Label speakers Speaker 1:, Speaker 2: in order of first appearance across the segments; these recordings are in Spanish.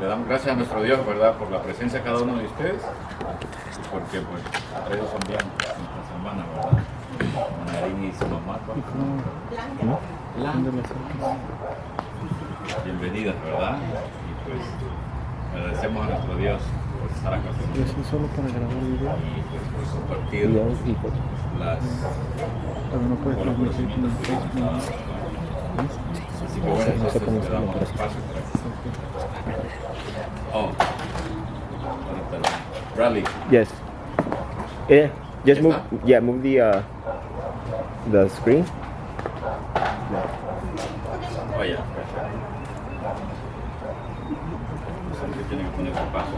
Speaker 1: Le damos gracias a nuestro Dios, ¿verdad?, por la presencia de cada uno de ustedes, porque pues ellos son bien esta semana, ¿verdad? Manarín y su mamá, bienvenidas, ¿verdad? Y pues agradecemos a nuestro Dios por estar acá con nosotros.
Speaker 2: Solo para grabar el video.
Speaker 1: Y pues por compartir las
Speaker 2: no
Speaker 1: los conocimientos que ellos nos dan. Así que bueno, entonces le damos espacio para que... Oh, Bradley.
Speaker 3: Yes. Yeah. Just move. Yeah, move the screen.
Speaker 1: Vaya. Siempre tienen que poner el paso.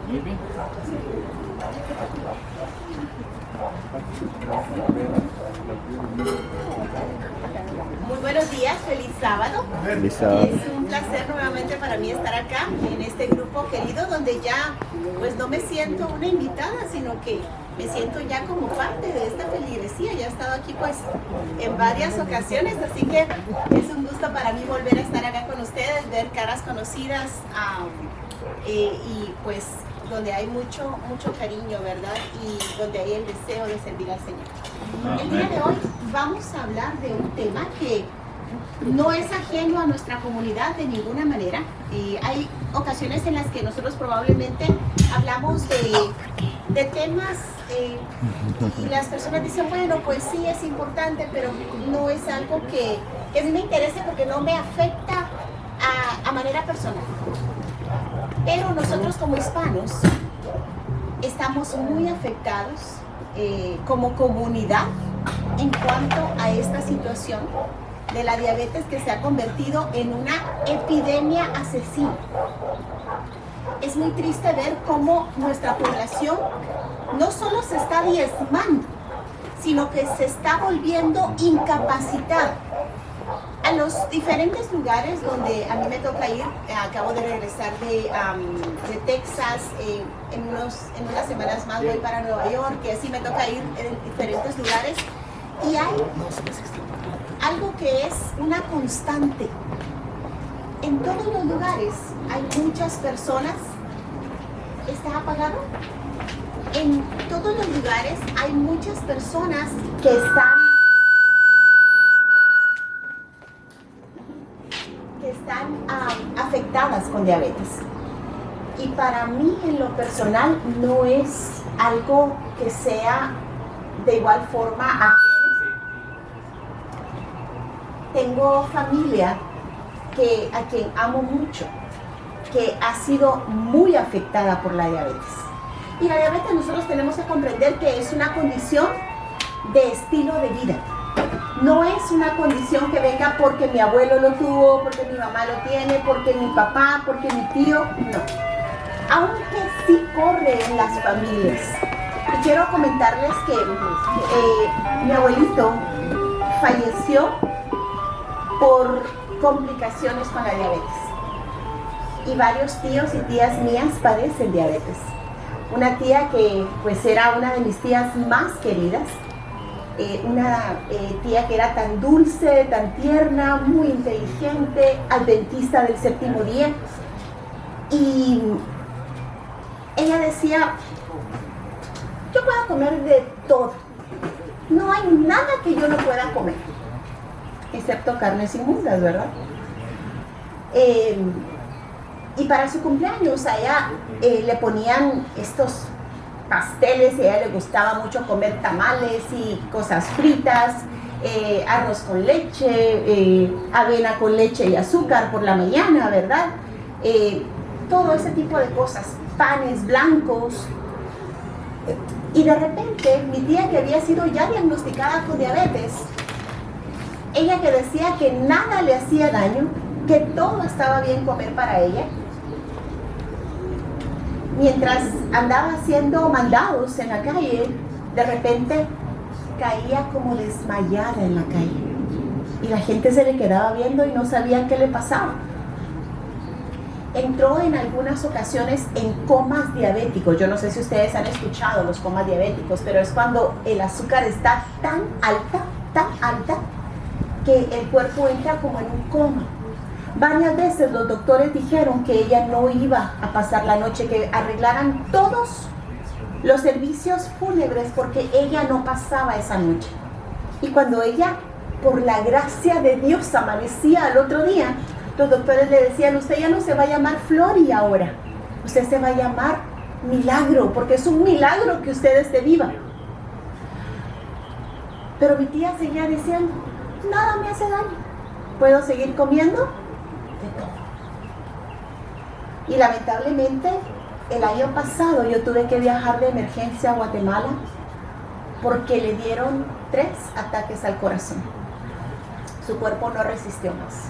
Speaker 1: Muy bien.
Speaker 4: Muy buenos días, feliz sábado.
Speaker 3: Feliz sábado.
Speaker 4: Es un placer nuevamente para mí estar acá en este grupo querido donde ya pues no me siento una invitada, sino que me siento ya como parte de esta feligresía. Ya he estado aquí pues en varias ocasiones, así que es un gusto para mí volver a estar acá con ustedes, ver caras conocidas y pues donde hay mucho cariño, ¿verdad? Y donde hay el deseo de servir al Señor. El día de hoy vamos a hablar de un tema que no es ajeno a nuestra comunidad de ninguna manera. Hay ocasiones en las que nosotros probablemente hablamos de temas y las personas dicen, bueno, pues sí es importante, pero no es algo que a mí me interese porque no me afecta a manera personal. Pero nosotros como hispanos estamos muy afectados como comunidad en cuanto a esta situación de la diabetes que se ha convertido en una epidemia asesina. Es muy triste ver cómo nuestra población no solo se está diezmando, sino que se está volviendo incapacitada. A los diferentes lugares donde a mí me toca ir, acabo de regresar de Texas, en unas semanas más voy para Nueva York, que así me toca ir en diferentes lugares, y hay algo que es una constante. En todos los lugares hay muchas personas. ¿Está apagado? En todos los lugares hay muchas personas que están afectadas con diabetes. Y para mí, en lo personal, no es algo que sea de igual forma ajeno. Tengo familia a quien amo mucho, que ha sido muy afectada por la diabetes. Y la diabetes nosotros tenemos que comprender que es una condición de estilo de vida. No es una condición que venga porque mi abuelo lo tuvo, porque mi mamá lo tiene, porque mi papá, porque mi tío, no. Aunque sí corre en las familias. Y quiero comentarles que mi abuelito falleció por complicaciones con la diabetes. Y varios tíos y tías mías padecen diabetes. Una tía que pues era una de mis tías más queridas. Una tía que era tan dulce, tan tierna, muy inteligente, adventista del séptimo día. Y ella decía, yo puedo comer de todo. No hay nada que yo no pueda comer, excepto carnes inmundas, ¿verdad? Y para su cumpleaños a ella le ponían estos pasteles, y a ella le gustaba mucho comer tamales y cosas fritas, arroz con leche, avena con leche y azúcar por la mañana, ¿verdad? Todo ese tipo de cosas, panes blancos. Y de repente, mi tía, que había sido ya diagnosticada con diabetes, ella que decía que nada le hacía daño, que todo estaba bien comer para ella, mientras andaba haciendo mandados en la calle, de repente caía como desmayada en la calle. Y la gente se le quedaba viendo y no sabían qué le pasaba. Entró en algunas ocasiones en comas diabéticos. Yo no sé si ustedes han escuchado los comas diabéticos, pero es cuando el azúcar está tan alta, que el cuerpo entra como en un coma. Varias veces los doctores dijeron que ella no iba a pasar la noche, que arreglaran todos los servicios fúnebres porque ella no pasaba esa noche. Y cuando ella, por la gracia de Dios, amanecía al otro día, los doctores le decían: usted ya no se va a llamar Flori ahora, usted se va a llamar Milagro, porque es un milagro que usted esté viva. Pero mi tía seguía diciendo: nada me hace daño, puedo seguir comiendo de todo. Y lamentablemente el año pasado yo tuve que viajar de emergencia a Guatemala porque le dieron 3 ataques al corazón. Su cuerpo no resistió más.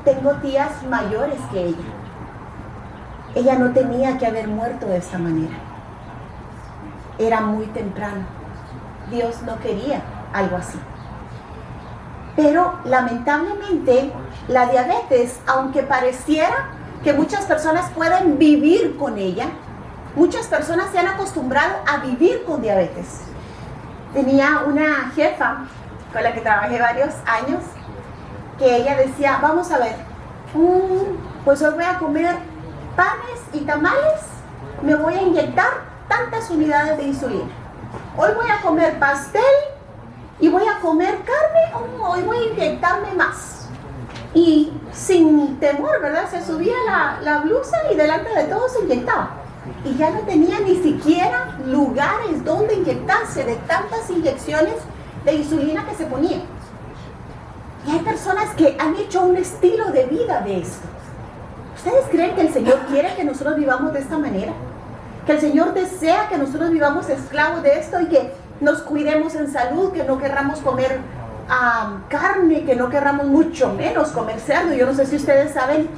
Speaker 4: Tengo tías mayores que ella. Ella no tenía que haber muerto de esa manera. Era muy temprano. Dios no quería algo así. Pero lamentablemente la diabetes, aunque pareciera que muchas personas pueden vivir con ella, muchas personas se han acostumbrado a vivir con diabetes. Tenía una jefa con la que trabajé varios años, que ella decía: vamos a ver, pues hoy voy a comer panes y tamales, me voy a inyectar tantas unidades de insulina. Hoy voy a comer pastel y voy a comer carne, hoy voy a inyectarme más. Y sin temor, ¿verdad? Se subía la blusa y delante de todos se inyectaba. Y ya no tenía ni siquiera lugares donde inyectarse de tantas inyecciones de insulina que se ponía. Y hay personas que han hecho un estilo de vida de esto. ¿Ustedes creen que el Señor quiere que nosotros vivamos de esta manera? Que el Señor desea que nosotros vivamos esclavos de esto y que nos cuidemos en salud, que no querramos comer carne, que no querramos mucho menos comer cerdo. Yo no sé si ustedes saben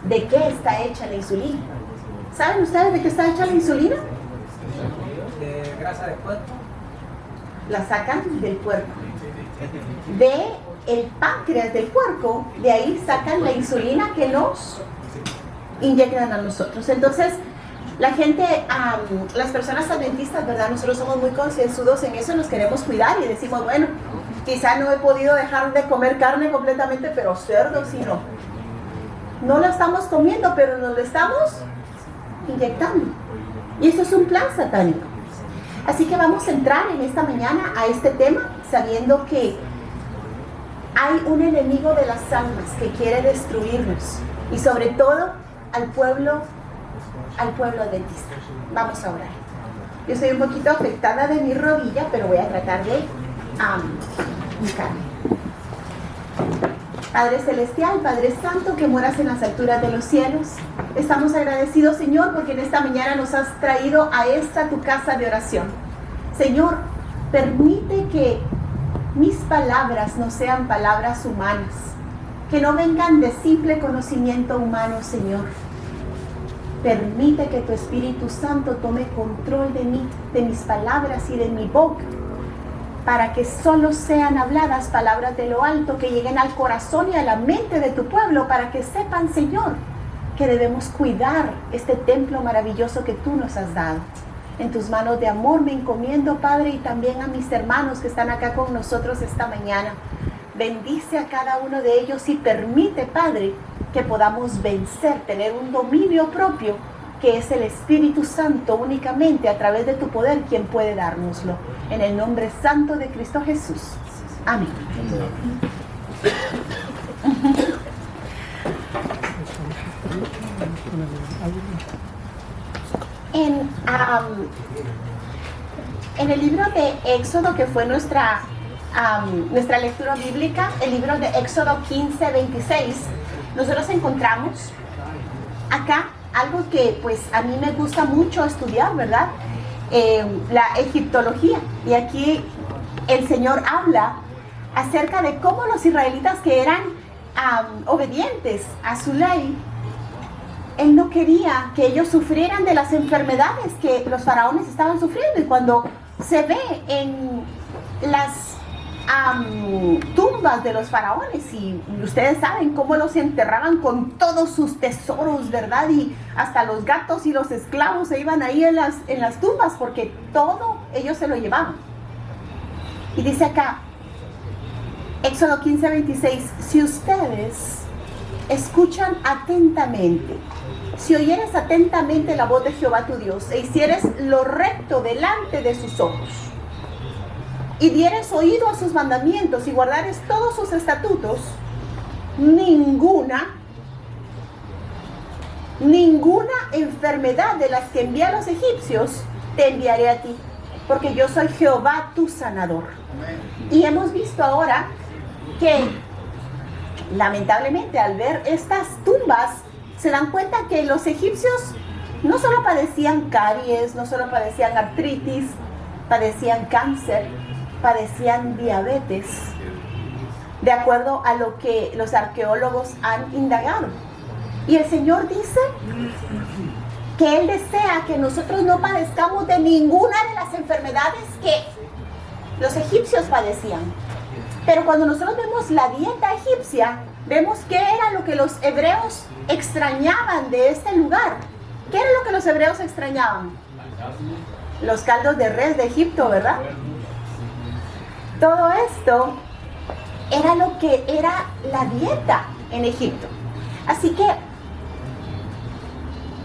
Speaker 4: de qué está hecha la insulina. ¿Saben ustedes de qué está hecha la insulina?
Speaker 5: De grasa de puerco.
Speaker 4: La sacan del puerco. De el páncreas del puerco, de ahí sacan la insulina que nos inyectan a nosotros. Entonces, la gente, las personas adventistas, ¿verdad? Nosotros somos muy concienzudos en eso, nos queremos cuidar y decimos: bueno, quizá no he podido dejar de comer carne completamente, pero cerdo sí no. No lo estamos comiendo, pero nos lo estamos inyectando. Y eso es un plan satánico. Así que vamos a entrar en esta mañana a este tema, sabiendo que hay un enemigo de las almas que quiere destruirnos, y sobre todo al pueblo adventista. Vamos a orar. Yo estoy un poquito afectada de mi rodilla, pero voy a tratar de hincarme. Padre Celestial, Padre Santo, que moras en las alturas de los cielos, estamos agradecidos, Señor, porque en esta mañana nos has traído a esta tu casa de oración. Señor, permite que mis palabras no sean palabras humanas, que no vengan de simple conocimiento humano, Señor. Permite que tu Espíritu Santo tome control de mí, de mis palabras y de mi boca, para que solo sean habladas palabras de lo alto, que lleguen al corazón y a la mente de tu pueblo, para que sepan, Señor, que debemos cuidar este templo maravilloso que tú nos has dado. En tus manos de amor me encomiendo, Padre, y también a mis hermanos que están acá con nosotros esta mañana. Bendice a cada uno de ellos y permite, Padre, que podamos vencer, tener un dominio propio, que es el Espíritu Santo únicamente a través de tu poder quien puede dárnoslo. En el nombre santo de Cristo Jesús. Amén. En el libro de Éxodo, que fue nuestra lectura bíblica, el libro de Éxodo 15:26, nosotros encontramos acá algo que pues a mí me gusta mucho estudiar, ¿verdad? La egiptología. Y aquí el Señor habla acerca de cómo los israelitas, que eran obedientes a su ley, Él no quería que ellos sufrieran de las enfermedades que los faraones estaban sufriendo. Y cuando se ve en las tumbas de los faraones, y ustedes saben cómo los enterraban con todos sus tesoros, ¿verdad? Y hasta los gatos y los esclavos se iban ahí en las tumbas, porque todo ellos se lo llevaban. Y dice acá: Éxodo 15:26. Si ustedes escuchan atentamente, si oyeres atentamente la voz de Jehová tu Dios, e hicieres lo recto delante de sus ojos, y dieres oído a sus mandamientos, y guardares todos sus estatutos, ninguna enfermedad de las que envié a los egipcios te enviaré a ti, porque yo soy Jehová tu sanador. Y hemos visto ahora que lamentablemente al ver estas tumbas se dan cuenta que los egipcios no solo padecían caries, no solo padecían artritis, padecían cáncer, padecían diabetes, de acuerdo a lo que los arqueólogos han indagado. Y el Señor dice que Él desea que nosotros no padezcamos de ninguna de las enfermedades que los egipcios padecían. Pero cuando nosotros vemos la dieta egipcia, vemos qué era lo que los hebreos extrañaban de este lugar. ¿Qué era lo que los hebreos extrañaban? Los caldos de res de Egipto, ¿verdad? Todo esto era lo que era la dieta en Egipto. Así que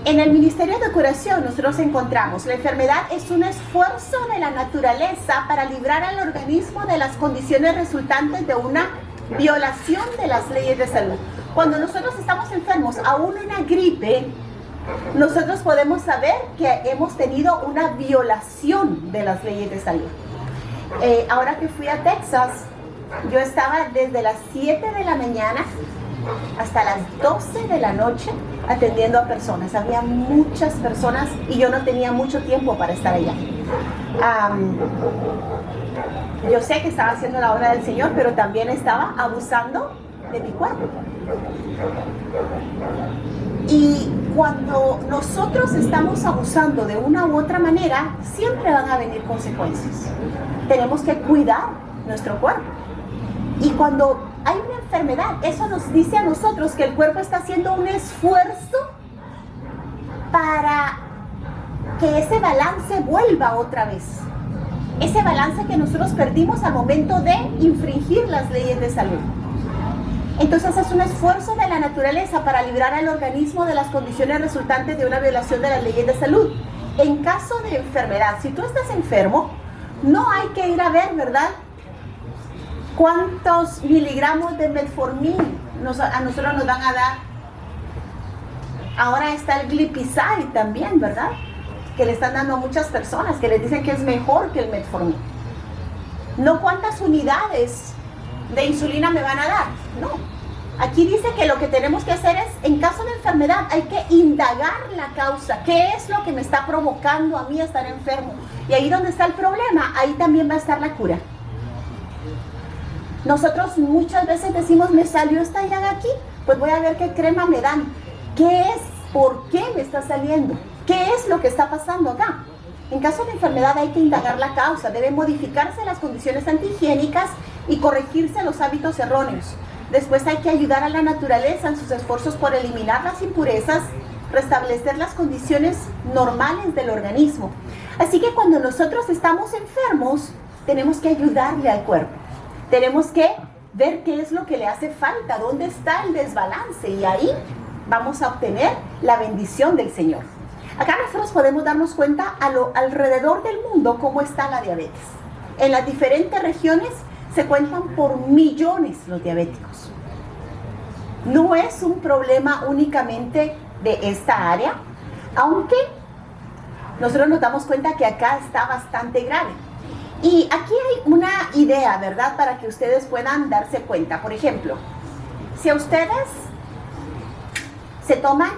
Speaker 4: en el ministerio de curación nosotros encontramos: la enfermedad es un esfuerzo de la naturaleza para librar al organismo de las condiciones resultantes de una violación de las leyes de salud. Cuando nosotros estamos enfermos, aún una gripe, nosotros podemos saber que hemos tenido una violación de las leyes de salud. Ahora que fui a Texas, yo estaba desde las 7 de la mañana hasta las 12 de la noche atendiendo a personas. Había muchas personas y yo no tenía mucho tiempo para estar allá. Yo sé que estaba haciendo la obra del Señor, pero también estaba abusando de mi cuerpo. Y cuando nosotros estamos abusando de una u otra manera, siempre van a venir consecuencias. Tenemos que cuidar nuestro cuerpo. Y cuando hay una enfermedad, eso nos dice a nosotros que el cuerpo está haciendo un esfuerzo para que ese balance vuelva otra vez. Ese balance que nosotros perdimos al momento de infringir las leyes de salud. Entonces es un esfuerzo de la naturaleza para librar al organismo de las condiciones resultantes de una violación de las leyes de salud. En caso de enfermedad, si tú estás enfermo, no hay que ir a ver, ¿verdad?, cuántos miligramos de metformin a nosotros nos van a dar. Ahora está el glipizide también, ¿verdad?, que le están dando a muchas personas, que les dicen que es mejor que el metformin. No cuántas unidades de insulina me van a dar, no. Aquí dice que lo que tenemos que hacer es, en caso de enfermedad, hay que indagar la causa. ¿Qué es lo que me está provocando a mí a estar enfermo? Y ahí donde está el problema, ahí también va a estar la cura. Nosotros muchas veces decimos: me salió esta llaga aquí, pues voy a ver qué crema me dan. ¿Qué es? ¿Por qué me está saliendo? ¿Qué es lo que está pasando acá? En caso de enfermedad hay que indagar la causa. Deben modificarse las condiciones antihigiénicas y corregirse los hábitos erróneos. Después hay que ayudar a la naturaleza en sus esfuerzos por eliminar las impurezas, restablecer las condiciones normales del organismo. Así que cuando nosotros estamos enfermos, tenemos que ayudarle al cuerpo. Tenemos que ver qué es lo que le hace falta, dónde está el desbalance, y ahí vamos a obtener la bendición del Señor. Acá nosotros podemos darnos cuenta alrededor del mundo cómo está la diabetes. En las diferentes regiones se cuentan por millones los diabéticos. No es un problema únicamente de esta área, aunque nosotros nos damos cuenta que acá está bastante grave. Y aquí hay una idea, ¿verdad?, para que ustedes puedan darse cuenta. Por ejemplo, si a ustedes se toman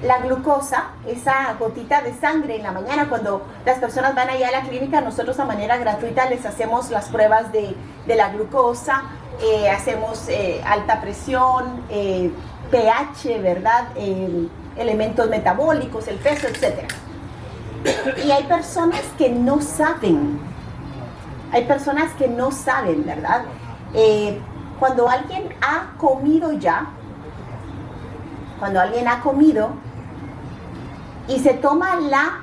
Speaker 4: la glucosa, esa gotita de sangre en la mañana, cuando las personas van allá a la clínica, nosotros de manera gratuita les hacemos las pruebas de la glucosa, hacemos alta presión, pH, ¿verdad?, elementos metabólicos, el peso, etc. Y hay personas que no saben. Hay personas que no saben, ¿verdad? Cuando alguien ha comido y se toma la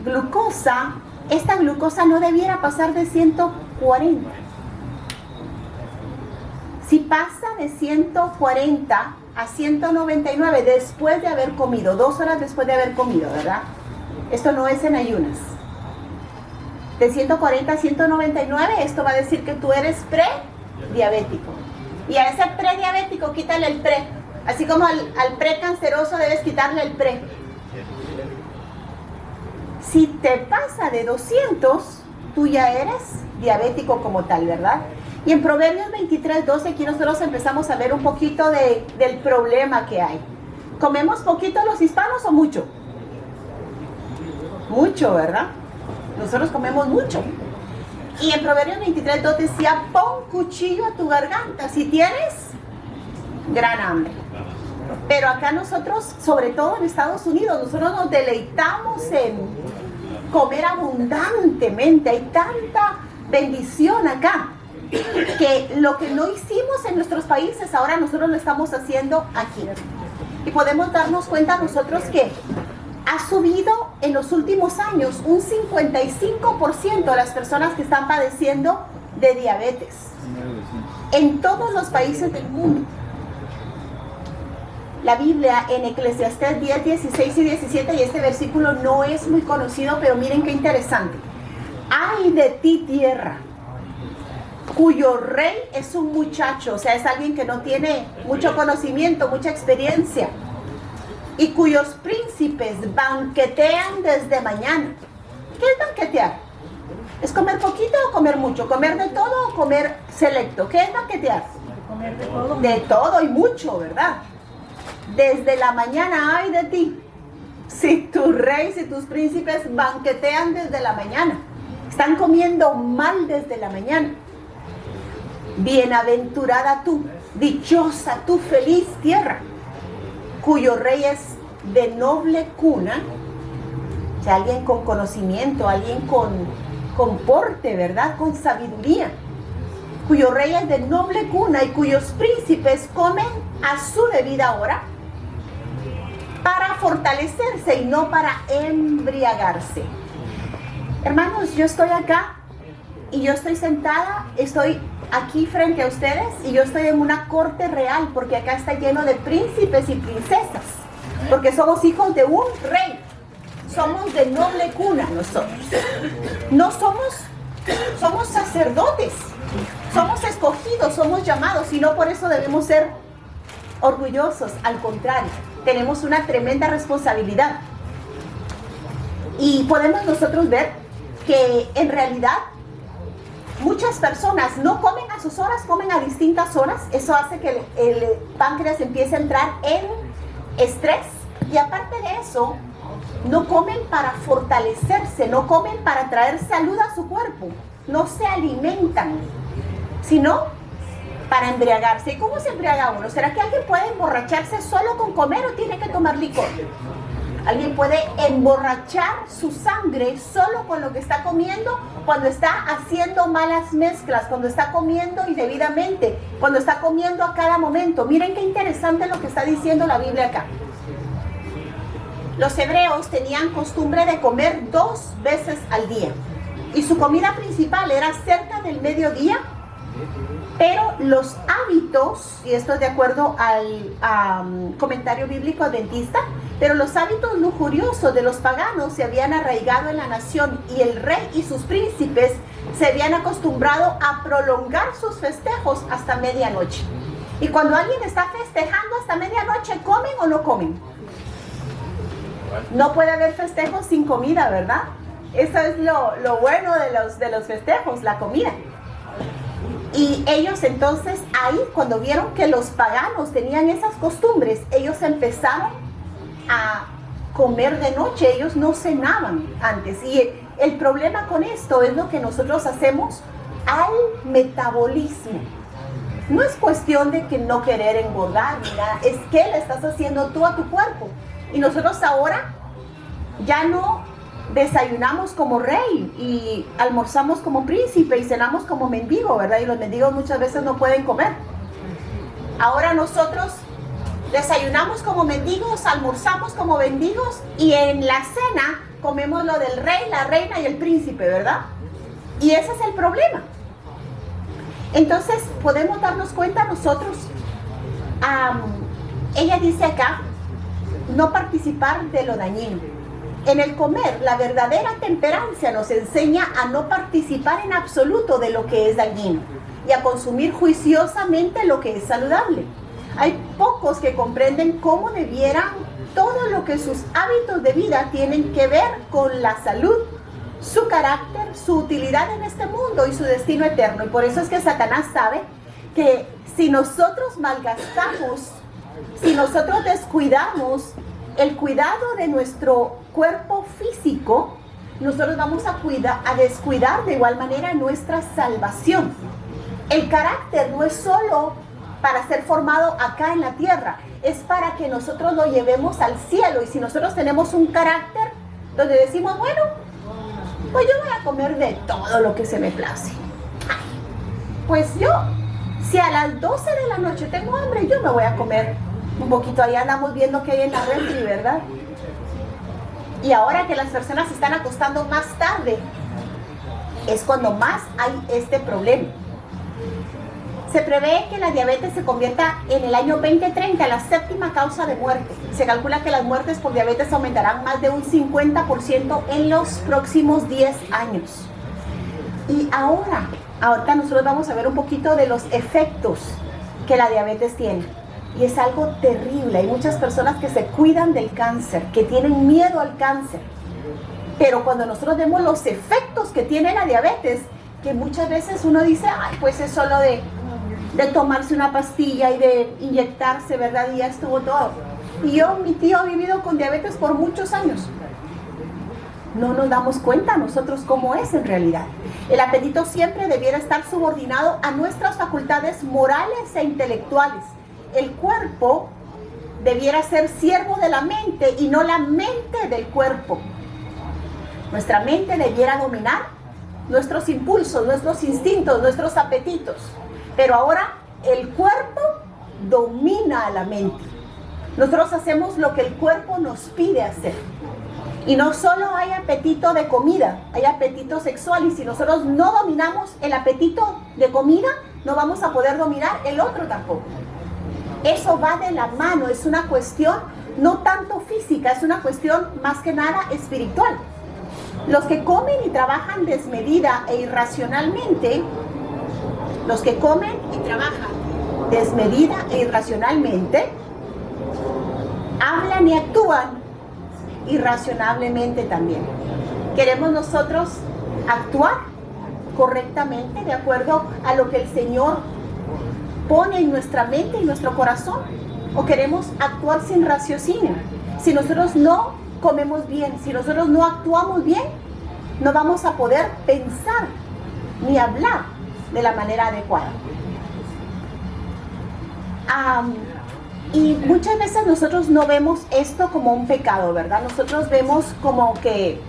Speaker 4: glucosa, esta glucosa no debiera pasar de 140. Si pasa de 140 a 199 después de haber comido, 2 horas después de haber comido, ¿verdad? Esto no es en ayunas. De 140 a 199, esto va a decir que tú eres prediabético. Y a ese prediabético quítale el pre. Así como al precanceroso debes quitarle el pre. Si te pasa de 200, tú ya eres diabético como tal, ¿verdad? Y en Proverbios 23:12 aquí nosotros empezamos a ver un poquito del problema que hay. ¿Comemos poquito los hispanos o mucho? Mucho, ¿verdad? Nosotros comemos mucho. Y en Proverbios 23:2 decía, pon cuchillo a tu garganta si tienes gran hambre. Pero acá nosotros, sobre todo en Estados Unidos, nosotros nos deleitamos en comer abundantemente. Hay tanta bendición acá, que lo que no hicimos en nuestros países, ahora nosotros lo estamos haciendo aquí. Y podemos darnos cuenta nosotros que ha subido en los últimos años un 55% de las personas que están padeciendo de diabetes en todos los países del mundo. La Biblia en Eclesiastés 10, 16 y 17, y este versículo no es muy conocido, pero miren qué interesante. Ay de ti, tierra, cuyo rey es un muchacho, o sea, es alguien que no tiene mucho conocimiento, mucha experiencia, y cuyos príncipes banquetean desde mañana. ¿Qué es banquetear? ¿Es comer poquito o comer mucho? ¿Comer de todo o comer selecto? ¿Qué es banquetear?
Speaker 6: Comer de todo.
Speaker 4: De todo y mucho, ¿verdad? Desde la mañana, ay de ti, si tus reyes y tus príncipes banquetean desde la mañana. Están comiendo mal desde la mañana. Bienaventurada tú, dichosa tú, feliz tierra, cuyo rey es de noble cuna, o sea, alguien con conocimiento, alguien con porte, ¿verdad? Con sabiduría, cuyo rey es de noble cuna y cuyos príncipes comen a su debida hora para fortalecerse y no para embriagarse. Hermanos, yo estoy acá y yo estoy sentada, estoy aquí frente a ustedes y yo estoy en una corte real porque acá está lleno de príncipes y princesas, porque somos hijos de un rey, somos de noble cuna nosotros. No somos sacerdotes, somos escogidos, somos llamados y no por eso debemos ser orgullosos, al contrario, tenemos una tremenda responsabilidad. Y podemos nosotros ver que en realidad muchas personas no comen a sus horas, comen a distintas horas. Eso hace que el páncreas empiece a entrar en estrés. Y aparte de eso, no comen para fortalecerse, no comen para traer salud a su cuerpo. No se alimentan, sino para embriagarse. ¿Y cómo se embriaga uno? ¿Será que alguien puede emborracharse solo con comer o tiene que tomar licor? Alguien puede emborrachar su sangre solo con lo que está comiendo cuando está haciendo malas mezclas, cuando está comiendo indebidamente, cuando está comiendo a cada momento. Miren qué interesante lo que está diciendo la Biblia acá. Los hebreos tenían costumbre de comer 2 veces al día y su comida principal era cerca del mediodía, pero los hábitos, y esto es de acuerdo al comentario bíblico adventista, pero los hábitos lujuriosos de los paganos se habían arraigado en la nación y el rey y sus príncipes se habían acostumbrado a prolongar sus festejos hasta medianoche. Y cuando alguien está festejando hasta medianoche, ¿comen o no comen? No puede haber festejos sin comida, ¿verdad? Eso es lo bueno de los festejos, la comida. Y ellos entonces ahí, cuando vieron que los paganos tenían esas costumbres, ellos empezaron a comer de noche, ellos no cenaban antes. Y el problema con esto es lo que nosotros hacemos al metabolismo. No es cuestión de que no querer engordar, mira, es que le estás haciendo tú a tu cuerpo. Y nosotros ahora ya no desayunamos como rey y almorzamos como príncipe y cenamos como mendigo, ¿verdad? Y los mendigos muchas veces no pueden comer. Ahora nosotros desayunamos como mendigos, almorzamos como mendigos y en la cena comemos lo del rey, la reina y el príncipe, ¿verdad? Y ese es el problema. Entonces podemos darnos cuenta nosotros, ella dice acá, no participar de lo dañino. En el comer, la verdadera temperancia nos enseña a no participar en absoluto de lo que es dañino y a consumir juiciosamente lo que es saludable. Hay pocos que comprenden cómo debieran todo lo que sus hábitos de vida tienen que ver con la salud, su carácter, su utilidad en este mundo y su destino eterno. Y por eso es que Satanás sabe que si nosotros malgastamos, si nosotros descuidamos el cuidado de nuestro cuerpo físico, nosotros vamos a descuidar de igual manera nuestra salvación. El carácter no es solo para ser formado acá en la tierra, es para que nosotros lo llevemos al cielo. Y si nosotros tenemos un carácter donde decimos, bueno, pues yo voy a comer de todo lo que se me place. Pues yo, si a las 12 de la noche tengo hambre, yo me voy a comer un poquito. Ahí andamos viendo que hay en la refri, ¿verdad? Y ahora que las personas se están acostando más tarde, es cuando más hay este problema. Se prevé que la diabetes se convierta en el año 2030 la séptima causa de muerte. Se calcula que las muertes por diabetes aumentarán más de un 50% en los próximos 10 años. Y ahorita nosotros vamos a ver un poquito de los efectos que la diabetes tiene. Y es algo terrible. Hay muchas personas que se cuidan del cáncer, que tienen miedo al cáncer. Pero cuando nosotros vemos los efectos que tiene la diabetes, que muchas veces uno dice, ay, pues es solo de tomarse una pastilla y de inyectarse, ¿verdad? Y ya estuvo todo. Y mi tío ha vivido con diabetes por muchos años. No nos damos cuenta nosotros cómo es en realidad. El apetito siempre debiera estar subordinado a nuestras facultades morales e intelectuales. El cuerpo debiera ser siervo de la mente y no la mente del cuerpo. Nuestra mente debiera dominar nuestros impulsos, nuestros instintos, nuestros apetitos. Pero ahora el cuerpo domina a la mente. Nosotros hacemos lo que el cuerpo nos pide hacer. Y no solo hay apetito de comida, hay apetito sexual. Y si nosotros no dominamos el apetito de comida, no vamos a poder dominar el otro tampoco. Eso va de la mano, es una cuestión no tanto física, es una cuestión más que nada espiritual. Los que comen y trabajan desmedida e irracionalmente, los que comen y trabajan desmedida e irracionalmente, hablan y actúan irracionalmente también. Queremos nosotros actuar correctamente de acuerdo a lo que el Señor pone en nuestra mente y nuestro corazón, o queremos actuar sin raciocinio. Si nosotros no comemos bien, si nosotros no actuamos bien, no vamos a poder pensar ni hablar de la manera adecuada. Y muchas veces nosotros no vemos esto como un pecado, ¿verdad? Nosotros vemos como que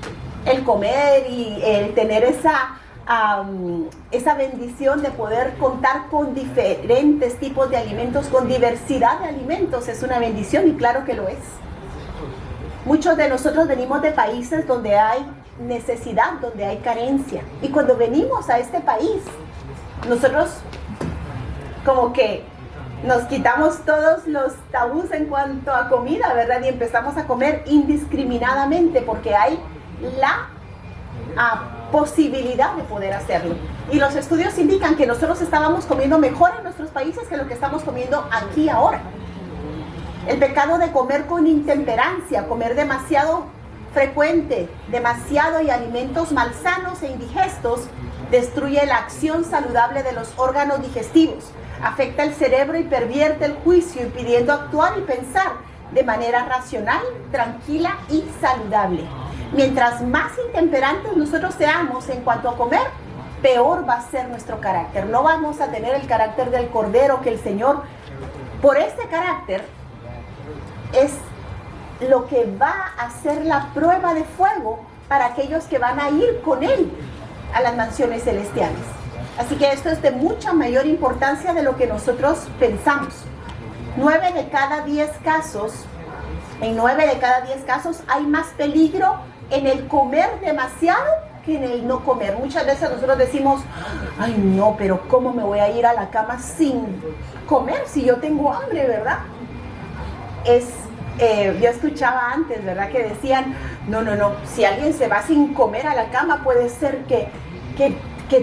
Speaker 4: el comer y el tener esa bendición de poder contar con diferentes tipos de alimentos, con diversidad de alimentos, es una bendición, y claro que lo es. Muchos de nosotros venimos de países donde hay necesidad, donde hay carencia, y cuando venimos a este país, nosotros como que nos quitamos todos los tabús en cuanto a comida, ¿verdad? Y empezamos a comer indiscriminadamente porque hay la posibilidad de poder hacerlo. Y los estudios indican que nosotros estábamos comiendo mejor en nuestros países que lo que estamos comiendo aquí ahora. El pecado de comer con intemperancia, comer demasiado frecuente, demasiado y alimentos malsanos e indigestos, destruye la acción saludable de los órganos digestivos, afecta el cerebro y pervierte el juicio, impidiendo actuar y pensar de manera racional, tranquila y saludable. Mientras más intemperantes nosotros seamos en cuanto a comer, peor va a ser nuestro carácter. No vamos a tener el carácter del Cordero que el Señor, por este carácter, es lo que va a ser la prueba de fuego para aquellos que van a ir con Él a las mansiones celestiales. Así que esto es de mucha mayor importancia de lo que nosotros pensamos. 9 de cada 10 casos, en 9 de cada 10 casos hay más peligro en el comer demasiado que en el no comer. Muchas veces nosotros decimos, ay no, pero ¿cómo me voy a ir a la cama sin comer si yo tengo hambre, verdad? Yo escuchaba antes, ¿verdad? Que decían, no, si alguien se va sin comer a la cama puede ser que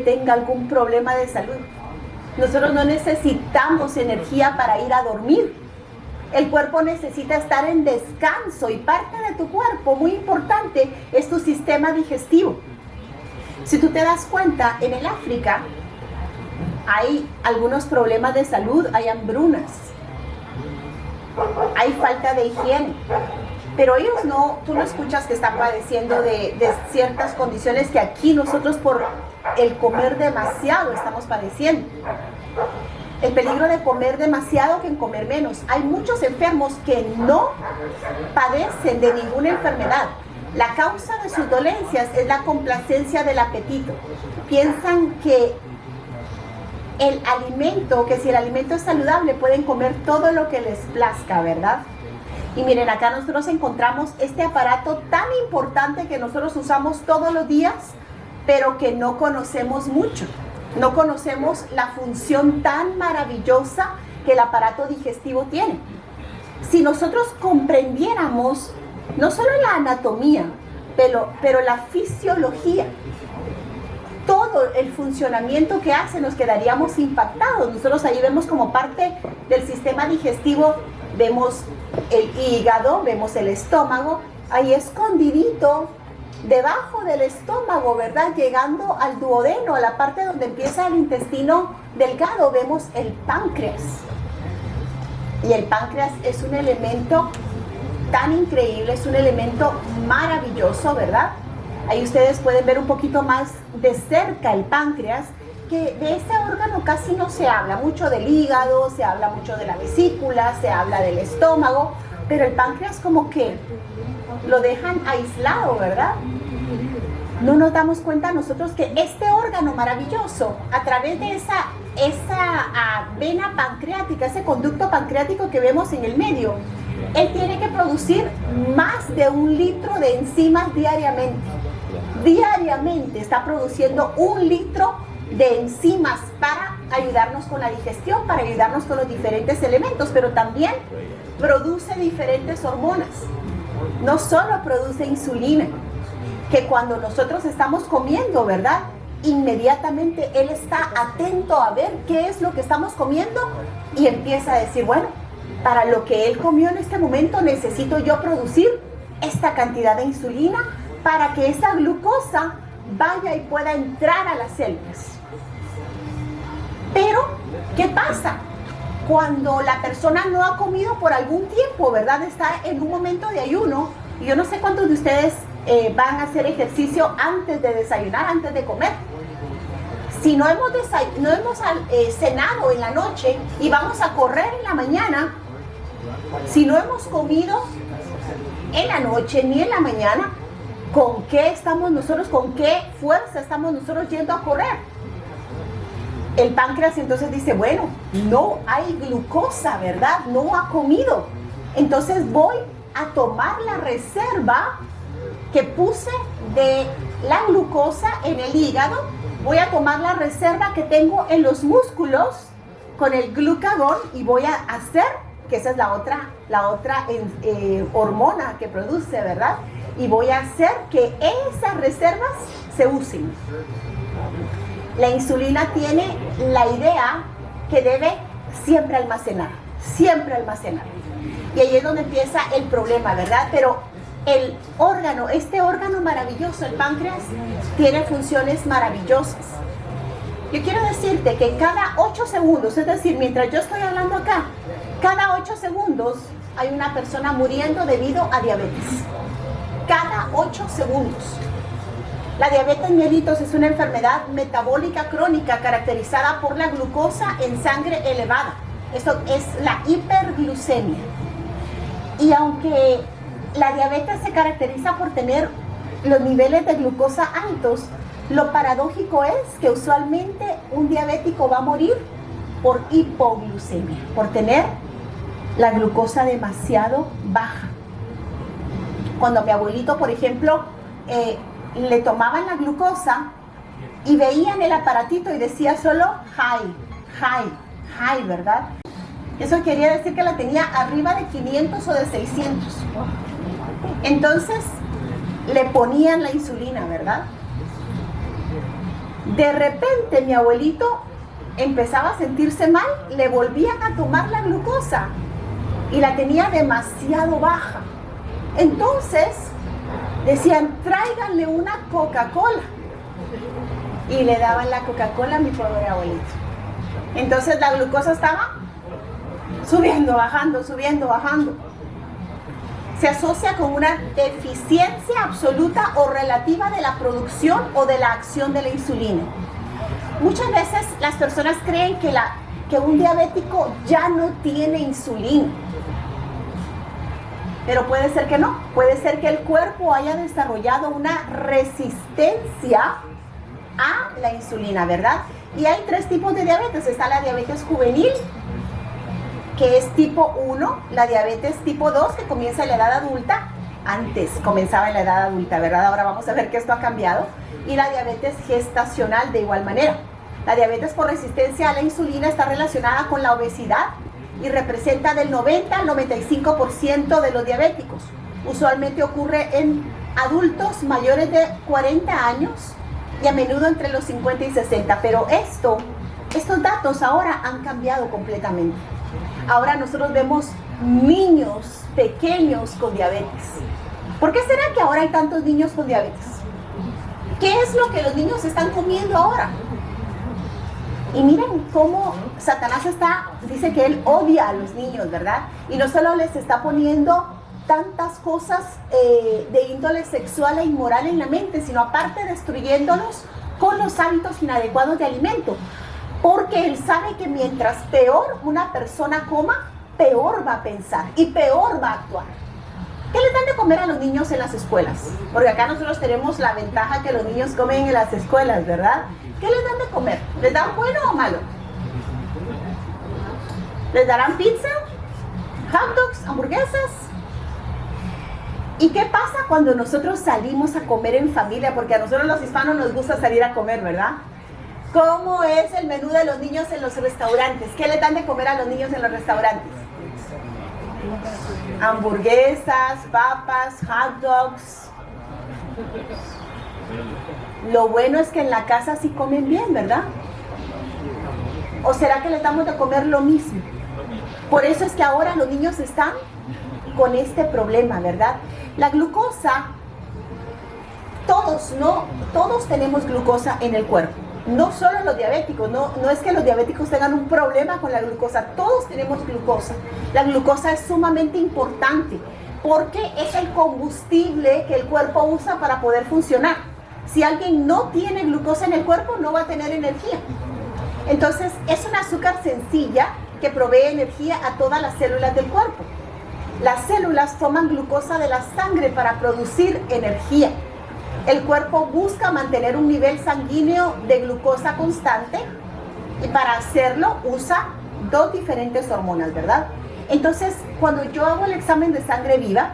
Speaker 4: tenga algún problema de salud. Nosotros no necesitamos energía para ir a dormir. El cuerpo necesita estar en descanso y parte de tu cuerpo, muy importante, es tu sistema digestivo. Si tú te das cuenta, en el África hay algunos problemas de salud, hay hambrunas, hay falta de higiene, pero ellos no, tú no escuchas que están padeciendo de ciertas condiciones que aquí nosotros por el comer demasiado estamos padeciendo. El peligro de comer demasiado que en comer menos. Hay muchos enfermos que no padecen de ninguna enfermedad. La causa de sus dolencias es la complacencia del apetito. Piensan que el alimento, que si el alimento es saludable, pueden comer todo lo que les plazca, ¿verdad? Y miren, acá nosotros encontramos este aparato tan importante que nosotros usamos todos los días, pero que no conocemos mucho. No conocemos la función tan maravillosa que el aparato digestivo tiene. Si nosotros comprendiéramos no solo la anatomía, pero la fisiología, todo el funcionamiento que hace, nos quedaríamos impactados. Nosotros ahí vemos como parte del sistema digestivo, vemos el hígado, vemos el estómago, ahí escondidito, debajo del estómago, ¿verdad? Llegando al duodeno, a la parte donde empieza el intestino delgado, vemos el páncreas. Y el páncreas es un elemento tan increíble, es un elemento maravilloso, ¿verdad? Ahí ustedes pueden ver un poquito más de cerca el páncreas, que de este órgano casi no se habla mucho del hígado, se habla mucho de la vesícula, se habla del estómago, pero el páncreas como que lo dejan aislado, ¿verdad? No nos damos cuenta nosotros que este órgano maravilloso, a través de esa vena pancreática, ese conducto pancreático que vemos en el medio, él tiene que producir más de 1 litro de enzimas diariamente. Diariamente está produciendo 1 litro de enzimas para ayudarnos con la digestión, para ayudarnos con los diferentes elementos, pero también produce diferentes hormonas. No solo produce insulina, que cuando nosotros estamos comiendo, ¿verdad? Inmediatamente él está atento a ver qué es lo que estamos comiendo y empieza a decir, bueno, para lo que él comió en este momento necesito yo producir esta cantidad de insulina para que esa glucosa vaya y pueda entrar a las células. Pero, ¿qué pasa? Cuando la persona no ha comido por algún tiempo, ¿verdad? Está en un momento de ayuno, y yo no sé cuántos de ustedes van a hacer ejercicio antes de desayunar, antes de comer. Si no hemos cenado en la noche y vamos a correr en la mañana, si no hemos comido en la noche ni en la mañana, ¿con qué estamos nosotros, con qué fuerza estamos nosotros yendo a correr? El páncreas entonces dice, bueno, no hay glucosa, ¿verdad? No ha comido. Entonces voy a tomar la reserva que puse de la glucosa en el hígado, voy a tomar la reserva que tengo en los músculos con el glucagón y voy a hacer, que esa es la otra hormona que produce, ¿verdad? Y voy a hacer que esas reservas se usen. La insulina tiene la idea que debe siempre almacenar, siempre almacenar. Y ahí es donde empieza el problema, ¿verdad? Pero el órgano, este órgano maravilloso, el páncreas, tiene funciones maravillosas. Yo quiero decirte que cada 8 segundos, es decir, mientras yo estoy hablando acá, cada 8 segundos hay una persona muriendo debido a diabetes. Cada 8 segundos. La diabetes mellitus es una enfermedad metabólica crónica caracterizada por la glucosa en sangre elevada. Eso es la hiperglucemia. Y aunque la diabetes se caracteriza por tener los niveles de glucosa altos, lo paradójico es que usualmente un diabético va a morir por hipoglucemia, por tener la glucosa demasiado baja. Cuando mi abuelito, por ejemplo, le tomaban la glucosa y veían el aparatito y decía solo high, high, high, ¿verdad? Eso quería decir que la tenía arriba de 500 o de 600. Entonces le ponían la insulina, ¿verdad? De repente mi abuelito empezaba a sentirse mal, le volvían a tomar la glucosa y la tenía demasiado baja. Entonces decían, tráiganle una Coca-Cola. Y le daban la Coca-Cola a mi pobre abuelito. Entonces la glucosa estaba subiendo, bajando, subiendo, bajando. Se asocia con una deficiencia absoluta o relativa de la producción o de la acción de la insulina. Muchas veces las personas creen que un diabético ya no tiene insulina. Pero puede ser que no. Puede ser que el cuerpo haya desarrollado una resistencia a la insulina, ¿verdad? Y hay 3 tipos de diabetes. Está la diabetes juvenil, que es tipo 1, la diabetes tipo 2, que comienza en la edad adulta. Antes comenzaba en la edad adulta, ¿verdad? Ahora vamos a ver que esto ha cambiado. Y la diabetes gestacional de igual manera. La diabetes por resistencia a la insulina está relacionada con la obesidad y representa del 90 al 95% de los diabéticos. Usualmente ocurre en adultos mayores de 40 años y a menudo entre los 50 y 60. Pero estos datos ahora han cambiado completamente. Ahora nosotros vemos niños pequeños con diabetes. ¿Por qué será que ahora hay tantos niños con diabetes? ¿Qué es lo que los niños están comiendo ahora? Y miren cómo Satanás dice que él odia a los niños, ¿verdad? Y no solo les está poniendo tantas cosas de índole sexual e inmoral en la mente, sino aparte destruyéndolos con los hábitos inadecuados de alimento. Porque él sabe que mientras peor una persona coma, peor va a pensar y peor va a actuar. ¿Qué les dan de comer a los niños en las escuelas? Porque acá nosotros tenemos la ventaja que los niños comen en las escuelas, ¿verdad? ¿Qué les dan de comer? ¿Les dan bueno o malo? ¿Les darán pizza? ¿Hot dogs? ¿Hamburguesas? ¿Y qué pasa cuando nosotros salimos a comer en familia? Porque a nosotros los hispanos nos gusta salir a comer, ¿verdad? ¿Cómo es el menú de los niños en los restaurantes? ¿Qué les dan de comer a los niños en los restaurantes? Hamburguesas, papas, hot dogs. Lo bueno es que en la casa sí comen bien, ¿verdad? ¿O será que les damos de comer lo mismo? Por eso es que ahora los niños están con este problema, ¿verdad? La glucosa, todos tenemos glucosa en el cuerpo. No solo los diabéticos, no es que los diabéticos tengan un problema con la glucosa, todos tenemos glucosa. La glucosa es sumamente importante porque es el combustible que el cuerpo usa para poder funcionar. Si alguien no tiene glucosa en el cuerpo, no va a tener energía. Entonces, es un azúcar sencilla que provee energía a todas las células del cuerpo. Las células toman glucosa de la sangre para producir energía. El cuerpo busca mantener un nivel sanguíneo de glucosa constante y para hacerlo usa 2 diferentes hormonas, ¿verdad? Entonces, cuando yo hago el examen de sangre viva,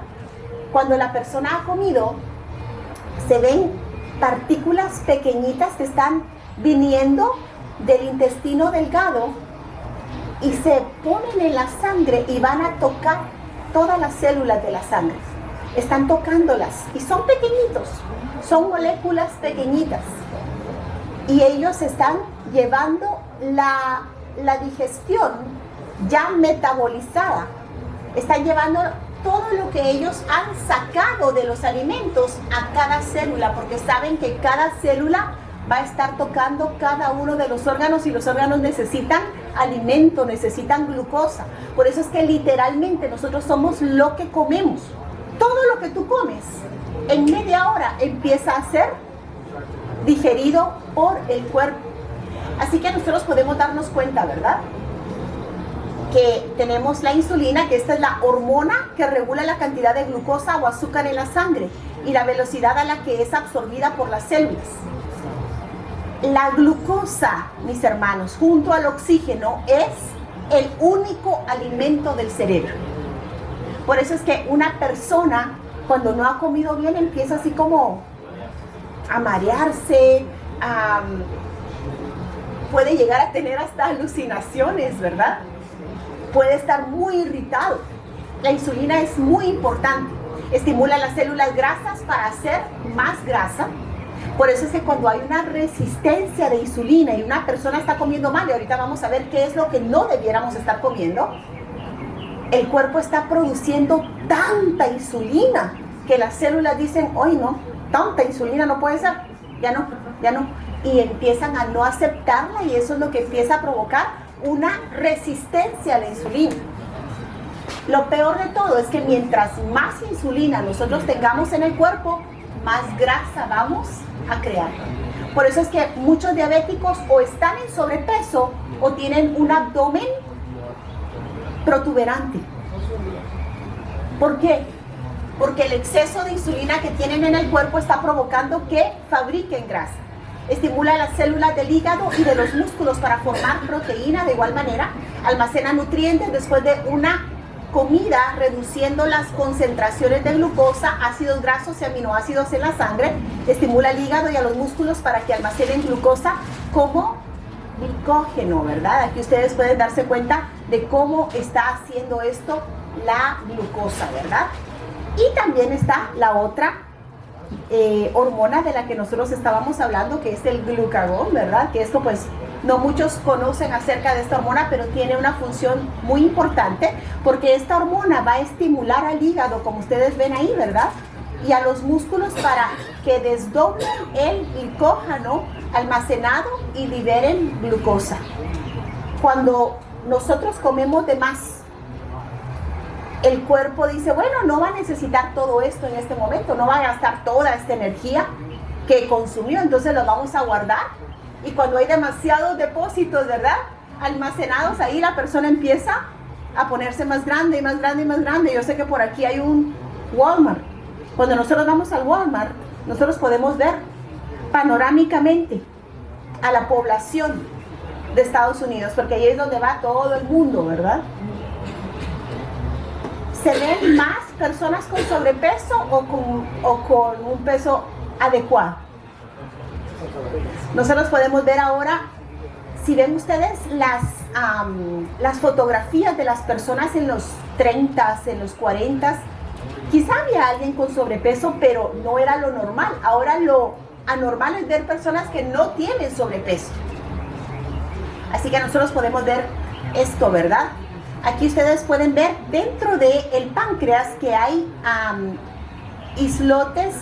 Speaker 4: cuando la persona ha comido, se ven partículas pequeñitas que están viniendo del intestino delgado y se ponen en la sangre y van a tocar todas las células de la sangre. Están tocándolas y son pequeñitos, son moléculas pequeñitas y ellos están llevando la digestión ya metabolizada, están llevando todo lo que ellos han sacado de los alimentos a cada célula, porque saben que cada célula va a estar tocando cada uno de los órganos y los órganos necesitan alimento, necesitan glucosa. Por eso es que literalmente nosotros somos lo que comemos. Todo lo que tú comes en media hora empieza a ser digerido por el cuerpo. Así que nosotros podemos darnos cuenta, ¿verdad?, que tenemos la insulina, que esta es la hormona que regula la cantidad de glucosa o azúcar en la sangre y la velocidad a la que es absorbida por las células. La glucosa, mis hermanos, junto al oxígeno, es el único alimento del cerebro. Por eso es que una persona, cuando no ha comido bien, empieza así como a marearse, puede llegar a tener hasta alucinaciones, ¿verdad? Puede estar muy irritado. La insulina es muy importante. Estimula las células grasas para hacer más grasa. Por eso es que cuando hay una resistencia de insulina y una persona está comiendo mal, y ahorita vamos a ver qué es lo que no debiéramos estar comiendo, el cuerpo está produciendo tanta insulina que las células dicen, hoy no, tanta insulina no puede ser, ya no, y empiezan a no aceptarla, y eso es lo que empieza a provocar una resistencia a la insulina. Lo peor de todo es que mientras más insulina nosotros tengamos en el cuerpo, más grasa vamos a crear. Por eso es que muchos diabéticos o están en sobrepeso o tienen un abdomen protuberante. ¿Por qué? Porque el exceso de insulina que tienen en el cuerpo está provocando que fabriquen grasa. Estimula las células del hígado y de los músculos para formar proteína de igual manera. Almacena nutrientes después de una comida, reduciendo las concentraciones de glucosa, ácidos grasos y aminoácidos en la sangre. Estimula al hígado y a los músculos para que almacenen glucosa como glicógeno, ¿verdad? Aquí ustedes pueden darse cuenta de cómo está haciendo esto la glucosa, ¿verdad? Y también está la otra hormona de la que nosotros estábamos hablando, que es el glucagón, ¿verdad? Que esto pues no muchos conocen acerca de esta hormona, pero tiene una función muy importante, porque esta hormona va a estimular al hígado, como ustedes ven ahí, ¿verdad? Y a los músculos para que desdoblen el glicógeno almacenado y liberen glucosa. Cuando nosotros comemos de más, el cuerpo dice, bueno, no va a necesitar todo esto en este momento, no va a gastar toda esta energía que consumió, entonces lo vamos a guardar. Y cuando hay demasiados depósitos, ¿verdad?, almacenados ahí, la persona empieza a ponerse más grande y más grande y más grande. Yo sé que por aquí hay un Walmart. Cuando nosotros vamos al Walmart, nosotros podemos ver panorámicamente a la población de Estados Unidos, porque ahí es donde va todo el mundo, ¿verdad? ¿Se ven más personas con sobrepeso o con un peso adecuado? Nosotros podemos ver ahora, si ven ustedes las fotografías de las personas en los 30, en los 40, quizá había alguien con sobrepeso, pero no era lo normal. Ahora lo anormal es ver personas que no tienen sobrepeso. Así que nosotros podemos ver esto, ¿verdad? Aquí ustedes pueden ver dentro del páncreas que hay islotes,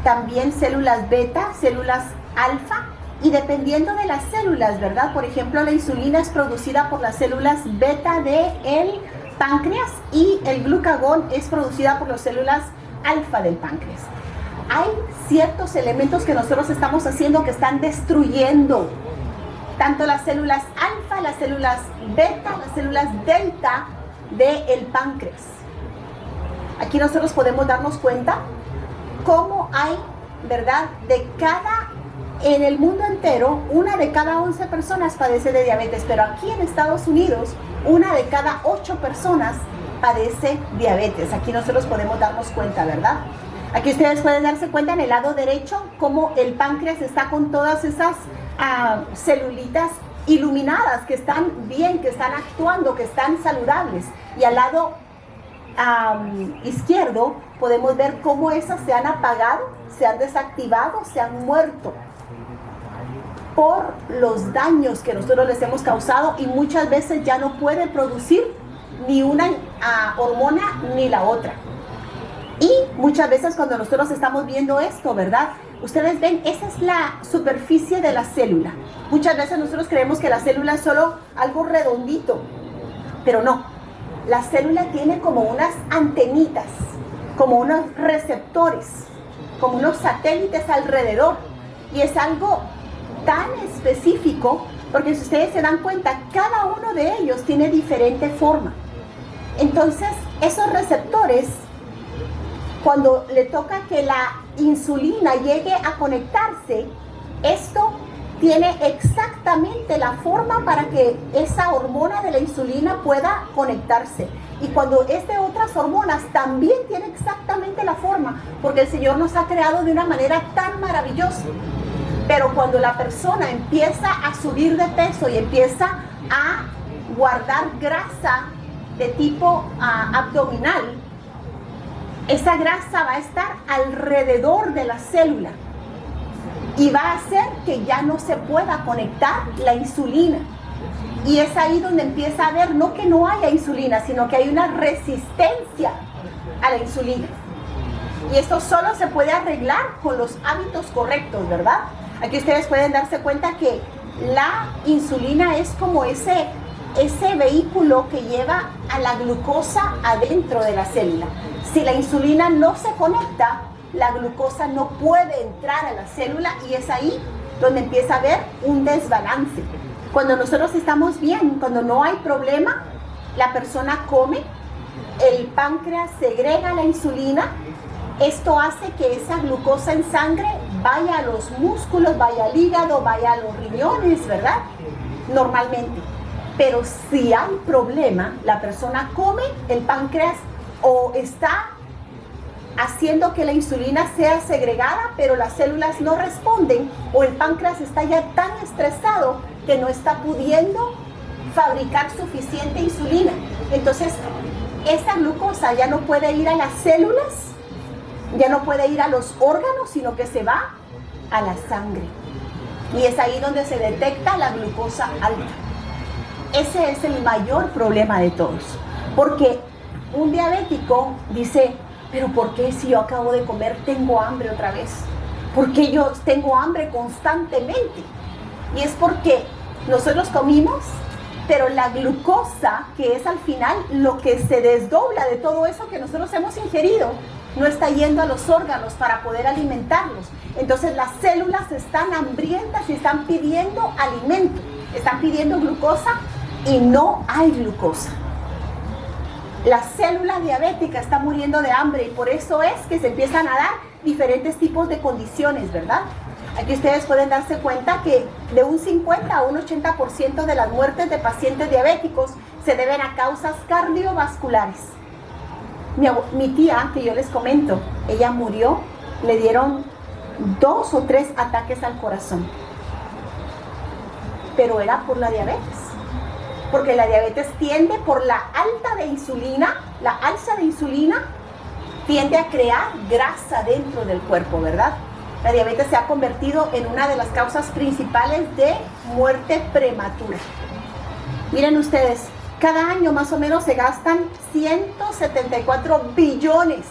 Speaker 4: también células beta, células alfa, y dependiendo de las células, ¿verdad? Por ejemplo, la insulina es producida por las células beta del páncreas y el glucagón es producida por las células alfa del páncreas. Hay ciertos elementos que nosotros estamos haciendo que están destruyendo tanto las células alfa, las células beta, las células delta del páncreas. Aquí nosotros podemos darnos cuenta cómo hay, ¿verdad?, en el mundo entero, 1 de cada 11 personas padece de diabetes, pero aquí en Estados Unidos, 1 de cada 8 personas padece diabetes. Aquí nosotros podemos darnos cuenta, ¿verdad? Aquí ustedes pueden darse cuenta en el lado derecho cómo el páncreas está con todas esas celulitas iluminadas, que están bien, que están actuando, que están saludables. Y al lado izquierdo podemos ver cómo esas se han apagado, se han desactivado, se han muerto por los daños que nosotros les hemos causado, y muchas veces ya no puede producir ni una hormona ni la otra. Y muchas veces cuando nosotros estamos viendo esto, ¿verdad?, ustedes ven, esa es la superficie de la célula. Muchas veces nosotros creemos que la célula es solo algo redondito, pero no. La célula tiene como unas antenitas, como unos receptores, como unos satélites alrededor. Y es algo tan específico, porque si ustedes se dan cuenta, cada uno de ellos tiene diferente forma. Entonces, esos receptores, cuando le toca que la insulina llegue a conectarse, esto tiene exactamente la forma para que esa hormona de la insulina pueda conectarse. Y cuando es de otras hormonas, también tiene exactamente la forma, porque el Señor nos ha creado de una manera tan maravillosa. Pero cuando la persona empieza a subir de peso y empieza a guardar grasa de tipo abdominal, esa grasa va a estar alrededor de la célula y va a hacer que ya no se pueda conectar la insulina. Y es ahí donde empieza a ver, no que no haya insulina, sino que hay una resistencia a la insulina. Y esto solo se puede arreglar con los hábitos correctos, ¿verdad? Aquí ustedes pueden darse cuenta que la insulina es como ese vehículo que lleva a la glucosa adentro de la célula. Si la insulina no se conecta, la glucosa no puede entrar a la célula y es ahí donde empieza a haber un desbalance. Cuando nosotros estamos bien, cuando no hay problema, la persona come, el páncreas segrega la insulina. Esto hace que esa glucosa en sangre vaya a los músculos, vaya al hígado, vaya a los riñones, ¿verdad? Normalmente. Pero si hay problema, la persona come, el páncreas o está haciendo que la insulina sea segregada, pero las células no responden, o el páncreas está ya tan estresado que no está pudiendo fabricar suficiente insulina. Entonces, esa glucosa ya no puede ir a las células, ya no puede ir a los órganos, sino que se va a la sangre. Y es ahí donde se detecta la glucosa alta. Ese es el mayor problema de todos. Porque un diabético dice, pero ¿por qué si yo acabo de comer tengo hambre otra vez? ¿Por qué yo tengo hambre constantemente? Y es porque nosotros comimos, pero la glucosa, que es al final lo que se desdobla de todo eso que nosotros hemos ingerido, no está yendo a los órganos para poder alimentarlos. Entonces las células están hambrientas y están pidiendo alimento, están pidiendo glucosa y no hay glucosa. La célula diabética está muriendo de hambre y por eso es que se empiezan a dar diferentes tipos de condiciones, ¿verdad? Aquí ustedes pueden darse cuenta que de un 50 a un 80% de las muertes de pacientes diabéticos se deben a causas cardiovasculares. Mi tía, que yo les comento, ella murió, le dieron 2 o 3 ataques al corazón. Pero era por la diabetes. Porque la diabetes tiende por la alta de insulina, la alza de insulina tiende a crear grasa dentro del cuerpo, ¿verdad? La diabetes se ha convertido en una de las causas principales de muerte prematura. Miren ustedes, cada año más o menos se gastan 174 billones.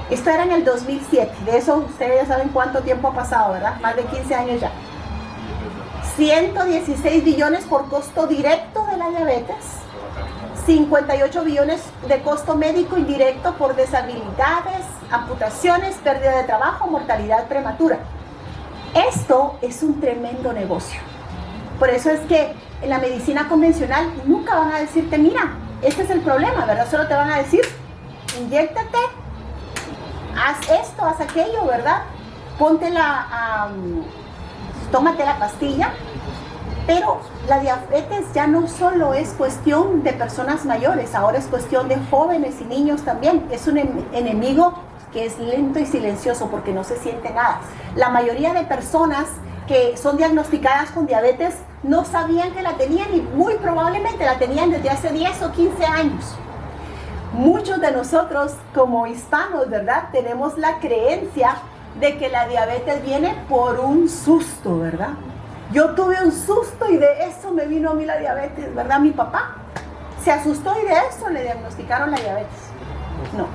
Speaker 4: Esto era en el 2007, de eso ustedes ya saben cuánto tiempo ha pasado, ¿verdad? Más de 15 años ya. 116 billones por costo directo de la diabetes, 58 billones de costo médico indirecto por deshabilidades, amputaciones, pérdida de trabajo, mortalidad prematura. Esto es un tremendo negocio. Por eso es que en la medicina convencional nunca van a decirte, mira, este es el problema, ¿verdad? Solo te van a decir, inyéctate, haz esto, haz aquello, ¿verdad? Tómate la pastilla. Pero la diabetes ya no solo es cuestión de personas mayores, ahora es cuestión de jóvenes y niños también. Es un enemigo que es lento y silencioso porque no se siente nada. La mayoría de personas que son diagnosticadas con diabetes no sabían que la tenían y muy probablemente la tenían desde hace 10 o 15 años. Muchos de nosotros como hispanos, ¿verdad? Tenemos la creencia de que la diabetes viene por un susto, ¿verdad? Yo tuve un susto y de eso me vino a mí la diabetes, ¿verdad? Mi papá se asustó y de eso le diagnosticaron la diabetes. No.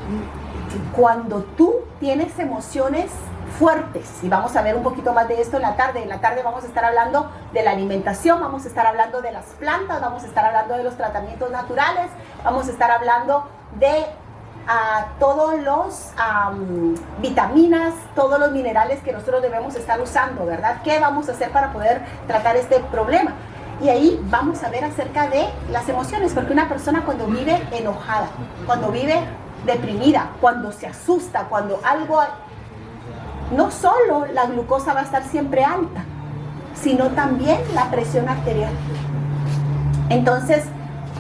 Speaker 4: Cuando tú tienes emociones fuertes, y vamos a ver un poquito más de esto en la tarde vamos a estar hablando de la alimentación, vamos a estar hablando de las plantas, vamos a estar hablando de los tratamientos naturales, vamos a estar hablando de todos los vitaminas, todos los minerales que nosotros debemos estar usando, ¿verdad? ¿Qué vamos a hacer para poder tratar este problema? Y ahí vamos a ver acerca de las emociones, porque una persona cuando vive enojada, cuando vive deprimida, cuando se asusta, cuando algo... No solo la glucosa va a estar siempre alta, sino también la presión arterial. Entonces,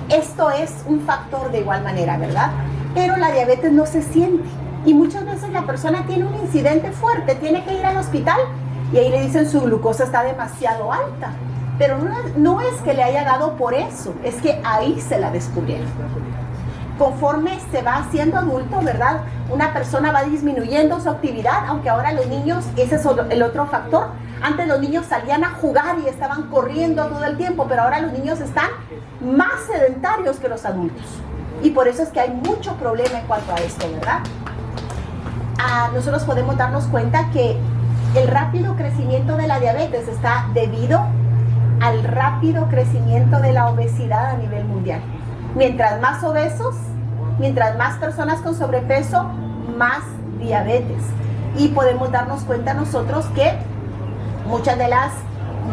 Speaker 4: esto es un factor de igual manera, ¿verdad? Pero la diabetes no se siente. Y muchas veces la persona tiene un incidente fuerte, tiene que ir al hospital y ahí le dicen su glucosa está demasiado alta. Pero no es que le haya dado por eso, es que ahí se la descubrieron. Conforme se va haciendo adulto, ¿verdad? Una persona va disminuyendo su actividad, aunque ahora los niños, ese es el otro factor. Antes los niños salían a jugar y estaban corriendo todo el tiempo, pero ahora los niños están más sedentarios que los adultos. Y por eso es que hay mucho problema en cuanto a esto, ¿verdad? Nosotros podemos darnos cuenta que el rápido crecimiento de la diabetes está debido al rápido crecimiento de la obesidad a nivel mundial. Mientras más obesos, mientras más personas con sobrepeso, más diabetes. Y podemos darnos cuenta nosotros que muchas de las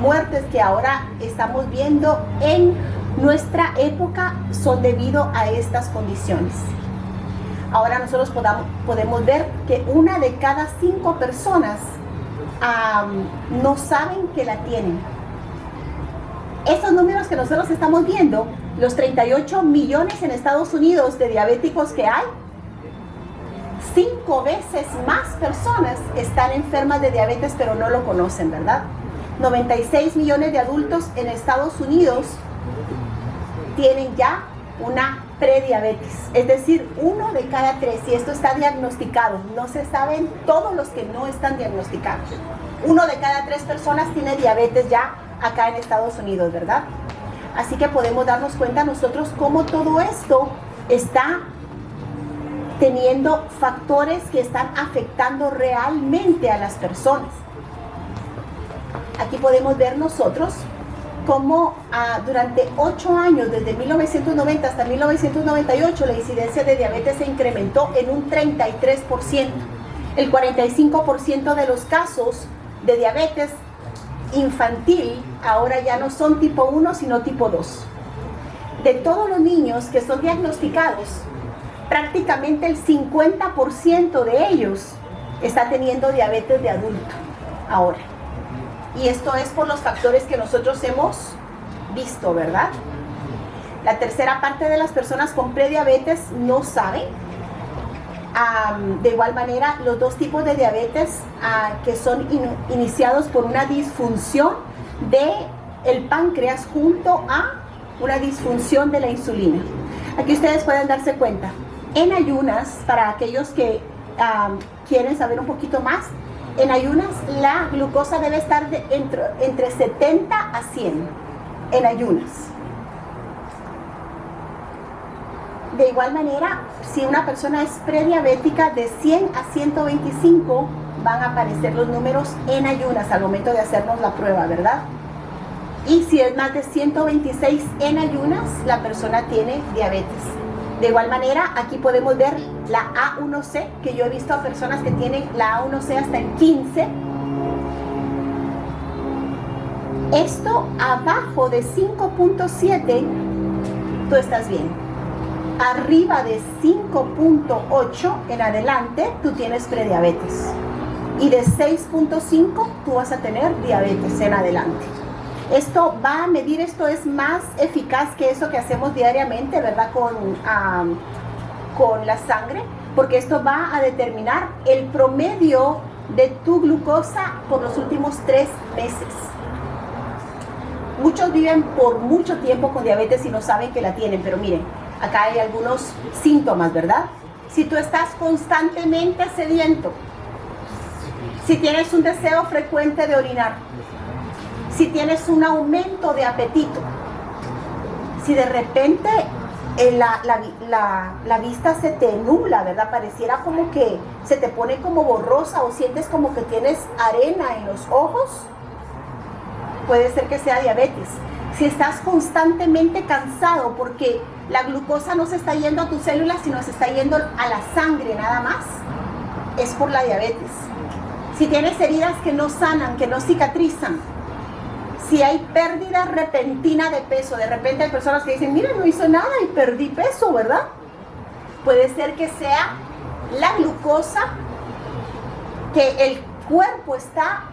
Speaker 4: muertes que ahora estamos viendo en nuestra época son debido a estas condiciones. Ahora nosotros podemos ver que 1 de cada 5 personas no saben que la tienen. Estos números que nosotros estamos viendo, los 38 millones en Estados Unidos de diabéticos que hay, 5 veces más personas están enfermas de diabetes pero no lo conocen, ¿verdad? 96 millones de adultos en Estados Unidos tienen ya una prediabetes, es decir, 1 de cada 3, y esto está diagnosticado, no se saben todos los que no están diagnosticados. 1 de cada 3 personas tiene diabetes ya acá en Estados Unidos, ¿verdad? Así que podemos darnos cuenta nosotros cómo todo esto está teniendo factores que están afectando realmente a las personas. Aquí podemos ver nosotros cómo durante 8 años, desde 1990 hasta 1998, la incidencia de diabetes se incrementó en un 33%. El 45% de los casos de diabetes infantil ahora ya no son tipo 1, sino tipo 2. De todos los niños que son diagnosticados, prácticamente el 50% de ellos está teniendo diabetes de adulto ahora. Y esto es por los factores que nosotros hemos visto, ¿verdad? La tercera parte de las personas con prediabetes no saben. De igual manera, los 2 tipos de diabetes que son iniciados por una disfunción del páncreas junto a una disfunción de la insulina. Aquí ustedes pueden darse cuenta. En ayunas, para aquellos que quieren saber un poquito más, en ayunas la glucosa debe estar entre 70 a 100 en ayunas. De igual manera, si una persona es prediabética, de 100 a 125 van a aparecer los números en ayunas al momento de hacernos la prueba, ¿verdad? Y si es más de 126 en ayunas, la persona tiene diabetes. De igual manera, aquí podemos ver la A1C, que yo he visto a personas que tienen la A1C hasta en 15. Esto abajo de 5.7, tú estás bien. Arriba de 5.8 en adelante, tú tienes prediabetes. Y de 6.5, tú vas a tener diabetes en adelante. Esto va a medir, esto es más eficaz que eso que hacemos diariamente, ¿verdad? Con la sangre, porque esto va a determinar el promedio de tu glucosa por los últimos 3 meses. Muchos viven por mucho tiempo con diabetes y no saben que la tienen, pero miren, acá hay algunos síntomas, ¿verdad? Si tú estás constantemente sediento, si tienes un deseo frecuente de orinar, si tienes un aumento de apetito, si de repente la vista se te nubla, ¿verdad? Pareciera como que se te pone como borrosa o sientes como que tienes arena en los ojos, puede ser que sea diabetes. Si estás constantemente cansado porque la glucosa no se está yendo a tus células, sino se está yendo a la sangre nada más, es por la diabetes. Si tienes heridas que no sanan, que no cicatrizan, si hay pérdida repentina de peso, de repente hay personas que dicen, mira, no hice nada y perdí peso, ¿verdad? Puede ser que sea la glucosa que el cuerpo está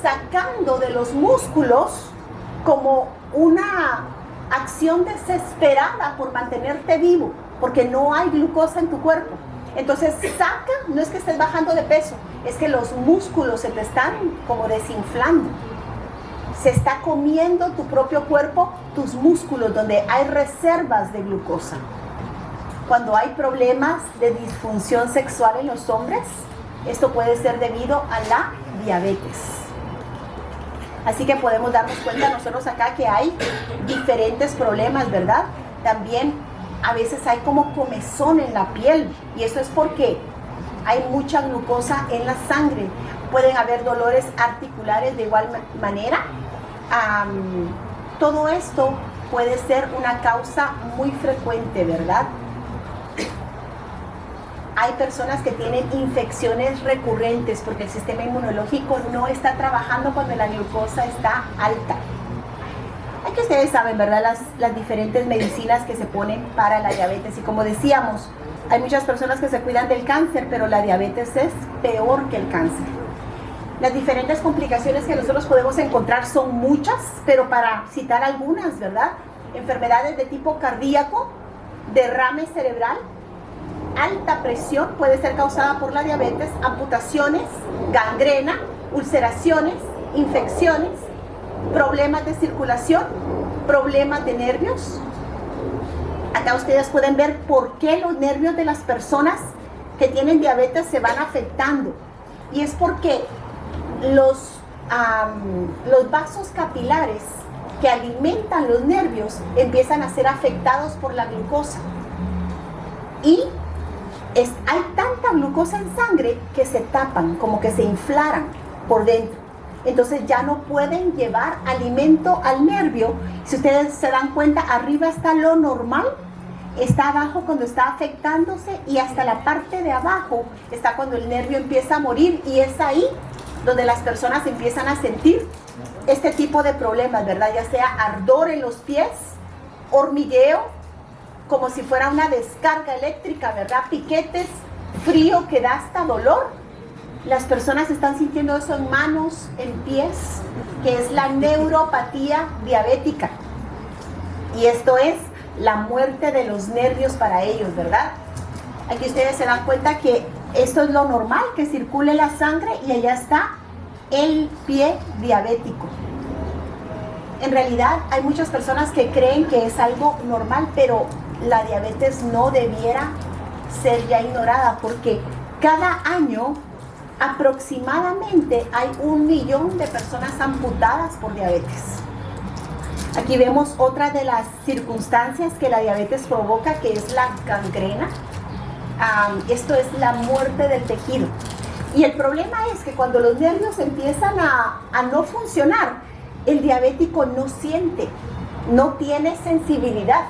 Speaker 4: sacando de los músculos como una acción desesperada por mantenerte vivo, porque no hay glucosa en tu cuerpo. Entonces saca, no es que estés bajando de peso, es que los músculos se te están como desinflando. Se está comiendo tu propio cuerpo, tus músculos, donde hay reservas de glucosa. Cuando hay problemas de disfunción sexual en los hombres, esto puede ser debido a la diabetes. Así que podemos darnos cuenta nosotros acá que hay diferentes problemas, ¿verdad? También a veces hay como comezón en la piel, y eso es porque hay mucha glucosa en la sangre. Pueden haber dolores articulares de igual manera. Todo esto puede ser una causa muy frecuente, ¿verdad? Hay personas que tienen infecciones recurrentes porque el sistema inmunológico no está trabajando cuando la glucosa está alta. Aquí ustedes saben, ¿verdad?, las diferentes medicinas que se ponen para la diabetes. Y como decíamos, hay muchas personas que se cuidan del cáncer, pero la diabetes es peor que el cáncer. Las diferentes complicaciones que nosotros podemos encontrar son muchas, pero para citar algunas, ¿verdad? Enfermedades de tipo cardíaco, derrame cerebral, alta presión puede ser causada por la diabetes, amputaciones, gangrena, ulceraciones, infecciones, problemas de circulación, problemas de nervios. Acá ustedes pueden ver por qué los nervios de las personas que tienen diabetes se van afectando. Y es porque los vasos capilares que alimentan los nervios empiezan a ser afectados por la glucosa. Y hay tanta glucosa en sangre que se tapan, como que se inflaran por dentro. Entonces ya no pueden llevar alimento al nervio. Si ustedes se dan cuenta, arriba está lo normal, está abajo cuando está afectándose, y hasta la parte de abajo está cuando el nervio empieza a morir, y es ahí donde las personas empiezan a sentir este tipo de problemas, ¿verdad? Ya sea ardor en los pies, hormigueo, como si fuera una descarga eléctrica, ¿verdad? Piquetes, frío que da hasta dolor. Las personas están sintiendo eso en manos, en pies, que es la neuropatía diabética. Y esto es la muerte de los nervios para ellos, ¿verdad? Aquí ustedes se dan cuenta que esto es lo normal, que circule la sangre, y allá está el pie diabético. En realidad hay muchas personas que creen que es algo normal, pero la diabetes no debiera ser ya ignorada, porque cada año aproximadamente hay 1 millón de personas amputadas por diabetes. Aquí vemos otra de las circunstancias que la diabetes provoca, que es la gangrena. Esto es la muerte del tejido. Y el problema es que cuando los nervios empiezan a no funcionar, el diabético no siente, no tiene sensibilidad,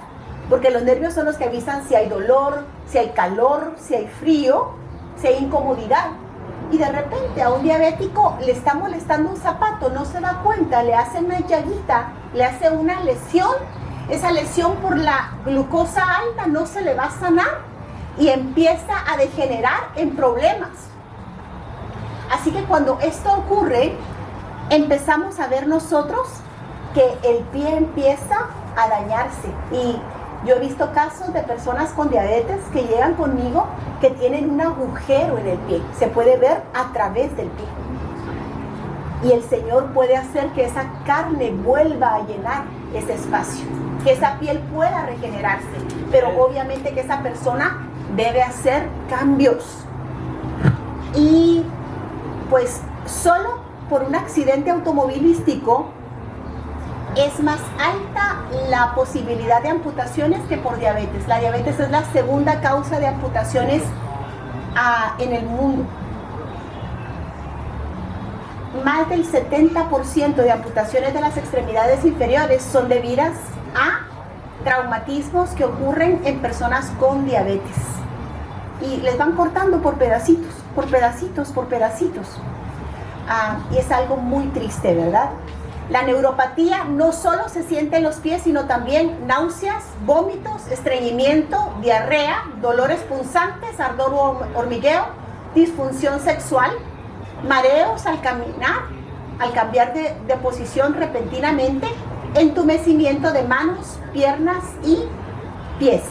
Speaker 4: porque los nervios son los que avisan si hay dolor, si hay calor, si hay frío, si hay incomodidad. Y de repente a un diabético le está molestando un zapato, no se da cuenta, le hace una llaguita, le hace una lesión. Esa lesión por la glucosa alta no se le va a sanar y empieza a degenerar en problemas. Así que cuando esto ocurre, empezamos a ver nosotros que el pie empieza a dañarse. Y yo he visto casos de personas con diabetes que llegan conmigo que tienen un agujero en el pie. Se puede ver a través del pie. Y el Señor puede hacer que esa carne vuelva a llenar ese espacio, que esa piel pueda regenerarse. Pero obviamente que esa persona debe hacer cambios. Y pues solo por un accidente automovilístico es más alta la posibilidad de amputaciones que por diabetes. La diabetes es la segunda causa de amputaciones en el mundo. Más del 70% de amputaciones de las extremidades inferiores son debidas a traumatismos que ocurren en personas con diabetes. Y les van cortando por pedacitos, por pedacitos, por pedacitos. Y es algo muy triste, ¿verdad? La neuropatía no solo se siente en los pies, sino también náuseas, vómitos, estreñimiento, diarrea, dolores punzantes, ardor o hormigueo, disfunción sexual, mareos al caminar, al cambiar de posición repentinamente, entumecimiento de manos, piernas y pies.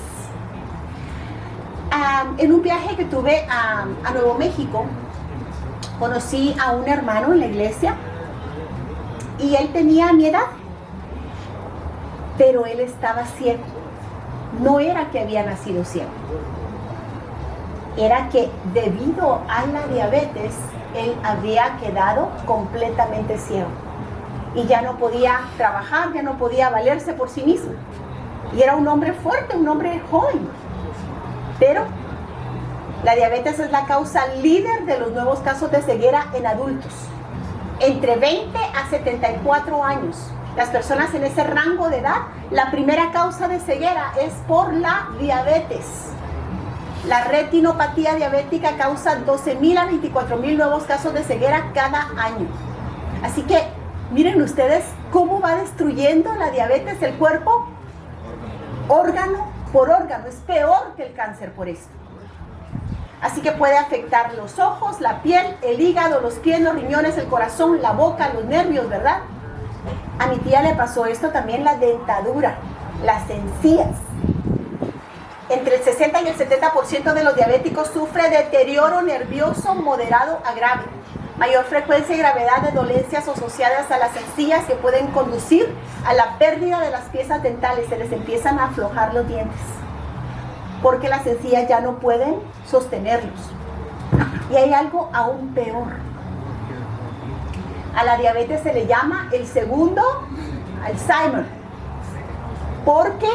Speaker 4: En un viaje que tuve a Nuevo México, conocí a un hermano en la iglesia y él tenía mi edad, pero él estaba ciego. No era que había nacido ciego, era que debido a la diabetes, él había quedado completamente ciego y ya no podía trabajar, ya no podía valerse por sí mismo. Y era un hombre fuerte, un hombre joven. Pero la diabetes es la causa líder de los nuevos casos de ceguera en adultos. Entre 20 a 74 años, las personas en ese rango de edad, la primera causa de ceguera es por la diabetes. La retinopatía diabética causa 12.000 a 24.000 nuevos casos de ceguera cada año. Así que miren ustedes cómo va destruyendo la diabetes el cuerpo, órgano por órgano. Es peor que el cáncer por esto. Así que puede afectar los ojos, la piel, el hígado, los pies, los riñones, el corazón, la boca, los nervios, ¿verdad? A mi tía le pasó esto también, la dentadura, las encías. Entre el 60 y el 70% de los diabéticos sufre deterioro nervioso moderado a grave. Mayor frecuencia y gravedad de dolencias asociadas a las encías que pueden conducir a la pérdida de las piezas dentales. Se les empiezan a aflojar los dientes porque las encías ya no pueden sostenerlos. Y hay algo aún peor. A la diabetes se le llama el segundo Alzheimer, porque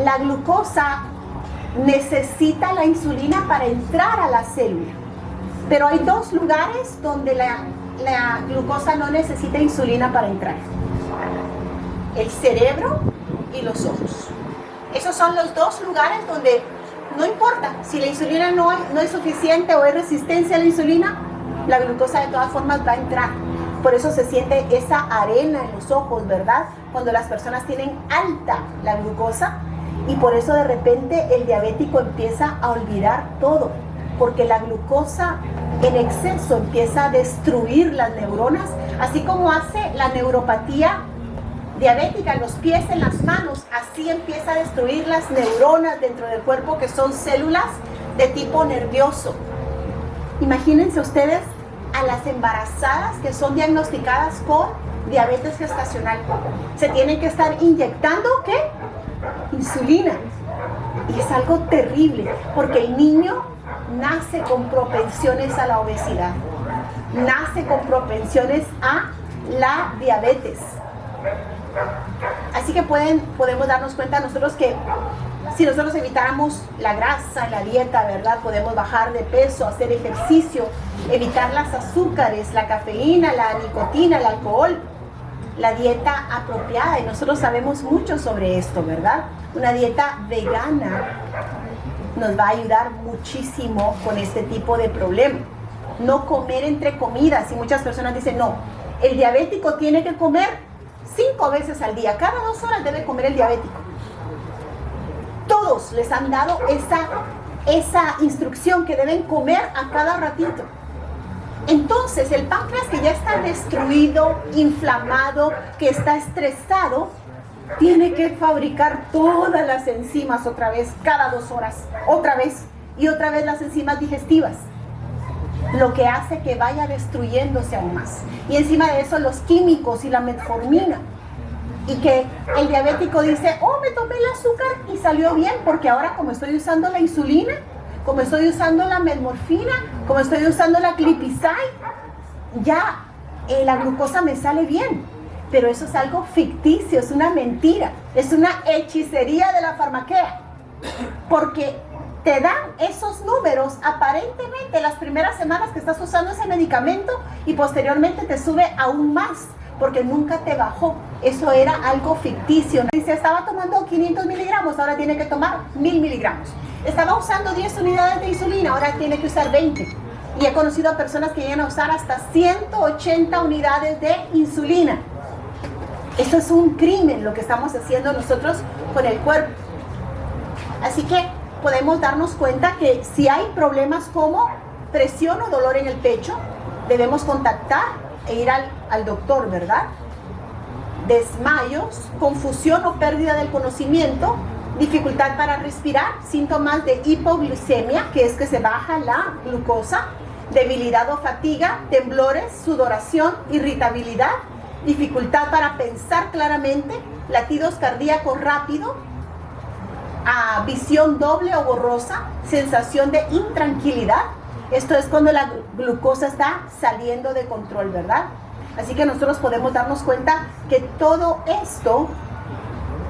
Speaker 4: la glucosa necesita la insulina para entrar a la célula. Pero hay dos lugares donde la glucosa no necesita insulina para entrar: el cerebro y los ojos. Esos son los dos lugares donde no importa si la insulina no es suficiente o hay resistencia a la insulina, la glucosa de todas formas va a entrar. Por eso se siente esa arena en los ojos, ¿verdad? Cuando las personas tienen alta la glucosa, y por eso de repente el diabético empieza a olvidar todo, porque la glucosa en exceso empieza a destruir las neuronas, así como hace la neuropatía diabética en los pies, en las manos. Así empieza a destruir las neuronas dentro del cuerpo, que son células de tipo nervioso. Imagínense ustedes a las embarazadas que son diagnosticadas con diabetes gestacional. Se tienen que estar inyectando, ¿qué? Insulina. Y es algo terrible, porque el niño nace con propensiones a la obesidad, nace con propensiones a la diabetes. Así que podemos darnos cuenta nosotros que si nosotros evitáramos la grasa, la dieta, ¿verdad? Podemos bajar de peso, hacer ejercicio, evitar las azúcares, la cafeína, la nicotina, el alcohol, la dieta apropiada. Y nosotros sabemos mucho sobre esto, ¿verdad? Una dieta vegana nos va a ayudar muchísimo con este tipo de problema. No comer entre comidas. Y muchas personas dicen, no, el diabético tiene que comer 5 veces al día. Cada 2 horas debe comer el diabético. Todos les han dado esa instrucción, que deben comer a cada ratito. Entonces el páncreas, que ya está destruido, inflamado, que está estresado, tiene que fabricar todas las enzimas otra vez, cada 2 horas, otra vez y otra vez las enzimas digestivas, lo que hace que vaya destruyéndose aún más. Y encima de eso los químicos y la metformina, y que el diabético dice, oh, me tomé el azúcar y salió bien, porque ahora como estoy usando la insulina, como estoy usando la metmorfina, como estoy usando la glipizide, ya la glucosa me sale bien. Pero eso es algo ficticio, es una mentira, es una hechicería de la farmaquea, porque te dan esos números aparentemente las primeras semanas que estás usando ese medicamento, y posteriormente te sube aún más, porque nunca te bajó. Eso era algo ficticio. Dice, estaba tomando 500 miligramos, ahora tiene que tomar 1000 miligramos. Estaba usando 10 unidades de insulina, ahora tiene que usar 20. Y he conocido a personas que llegan a usar hasta 180 unidades de insulina. Esto es un crimen lo que estamos haciendo nosotros con el cuerpo. Así que podemos darnos cuenta que si hay problemas como presión o dolor en el pecho, debemos contactar e ir al doctor, ¿verdad? Desmayos, confusión o pérdida del conocimiento, dificultad para respirar, síntomas de hipoglucemia, que es que se baja la glucosa, debilidad o fatiga, temblores, sudoración, irritabilidad, dificultad para pensar claramente, latidos cardíacos rápidos, visión doble o borrosa, sensación de intranquilidad. Esto es cuando la glucosa está saliendo de control, ¿verdad? Así que nosotros podemos darnos cuenta que todo esto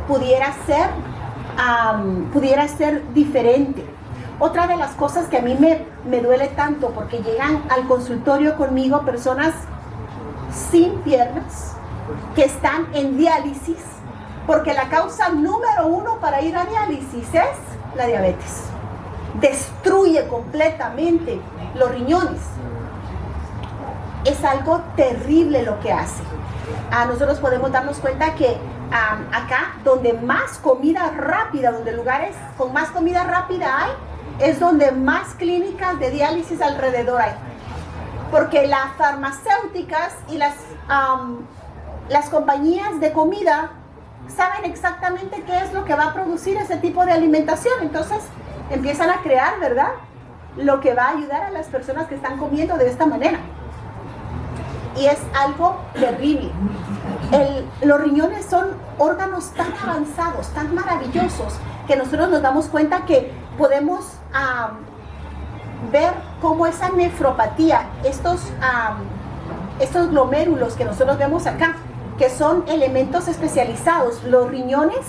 Speaker 4: pudiera ser diferente. Otra de las cosas que a mí me duele tanto, porque llegan al consultorio conmigo personas sin piernas, que están en diálisis, porque la causa número 1 para ir a diálisis es la diabetes. Destruye completamente los riñones. Es algo terrible lo que hace. Nosotros podemos darnos cuenta que acá, donde más comida rápida, donde lugares con más comida rápida hay, es donde más clínicas de diálisis alrededor hay. Porque las farmacéuticas y las compañías de comida saben exactamente qué es lo que va a producir ese tipo de alimentación. Entonces empiezan a crear, ¿verdad?, lo que va a ayudar a las personas que están comiendo de esta manera. Y es algo terrible. Los riñones son órganos tan avanzados, tan maravillosos, que nosotros nos damos cuenta que podemos ver cómo esa nefropatía, estos glomérulos que nosotros vemos acá, que son elementos especializados, los riñones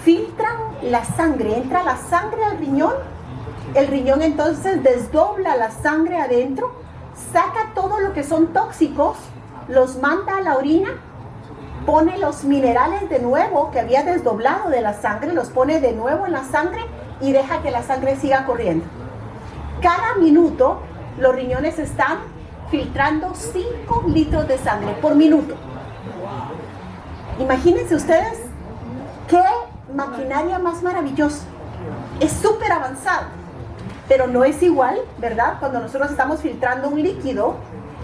Speaker 4: filtran la sangre, entra la sangre al riñón, el riñón entonces desdobla la sangre adentro, saca todo lo que son tóxicos, los manda a la orina, pone los minerales de nuevo que había desdoblado de la sangre, los pone de nuevo en la sangre y deja que la sangre siga corriendo. Cada minuto los riñones están filtrando 5 litros de sangre por minuto. Imagínense ustedes qué maquinaria más maravillosa. Es súper avanzado, pero no es igual, ¿verdad?, cuando nosotros estamos filtrando un líquido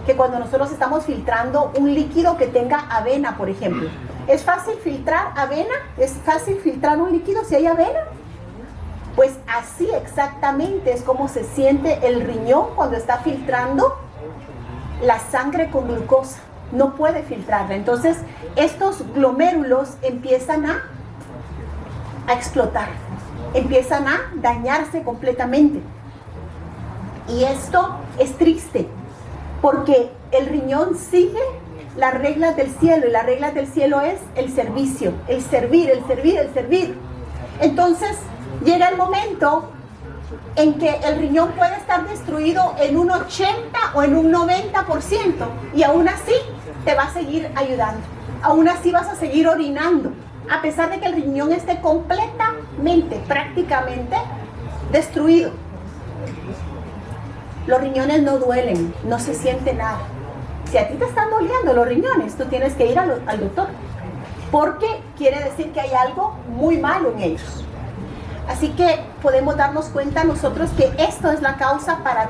Speaker 4: que cuando nosotros estamos filtrando un líquido que tenga avena, por ejemplo. ¿Es fácil filtrar avena? ¿Es fácil filtrar un líquido si hay avena? Pues así exactamente es como se siente el riñón cuando está filtrando la sangre con glucosa. No puede filtrarla. Entonces estos glomérulos empiezan a explotar, empiezan a dañarse completamente. Y esto es triste, porque el riñón sigue las reglas del cielo, y las reglas del cielo es el servicio, el servir, el servir, el servir. Entonces llega el momento en que el riñón puede estar destruido en un 80 o en un 90%, y aún así te va a seguir ayudando, aún así vas a seguir orinando, a pesar de que el riñón esté completamente, prácticamente destruido. Los riñones no duelen, no se siente nada. Si a ti te están doliendo los riñones, tú tienes que ir al doctor, porque quiere decir que hay algo muy malo en ellos. Así que podemos darnos cuenta nosotros que esto es la causa para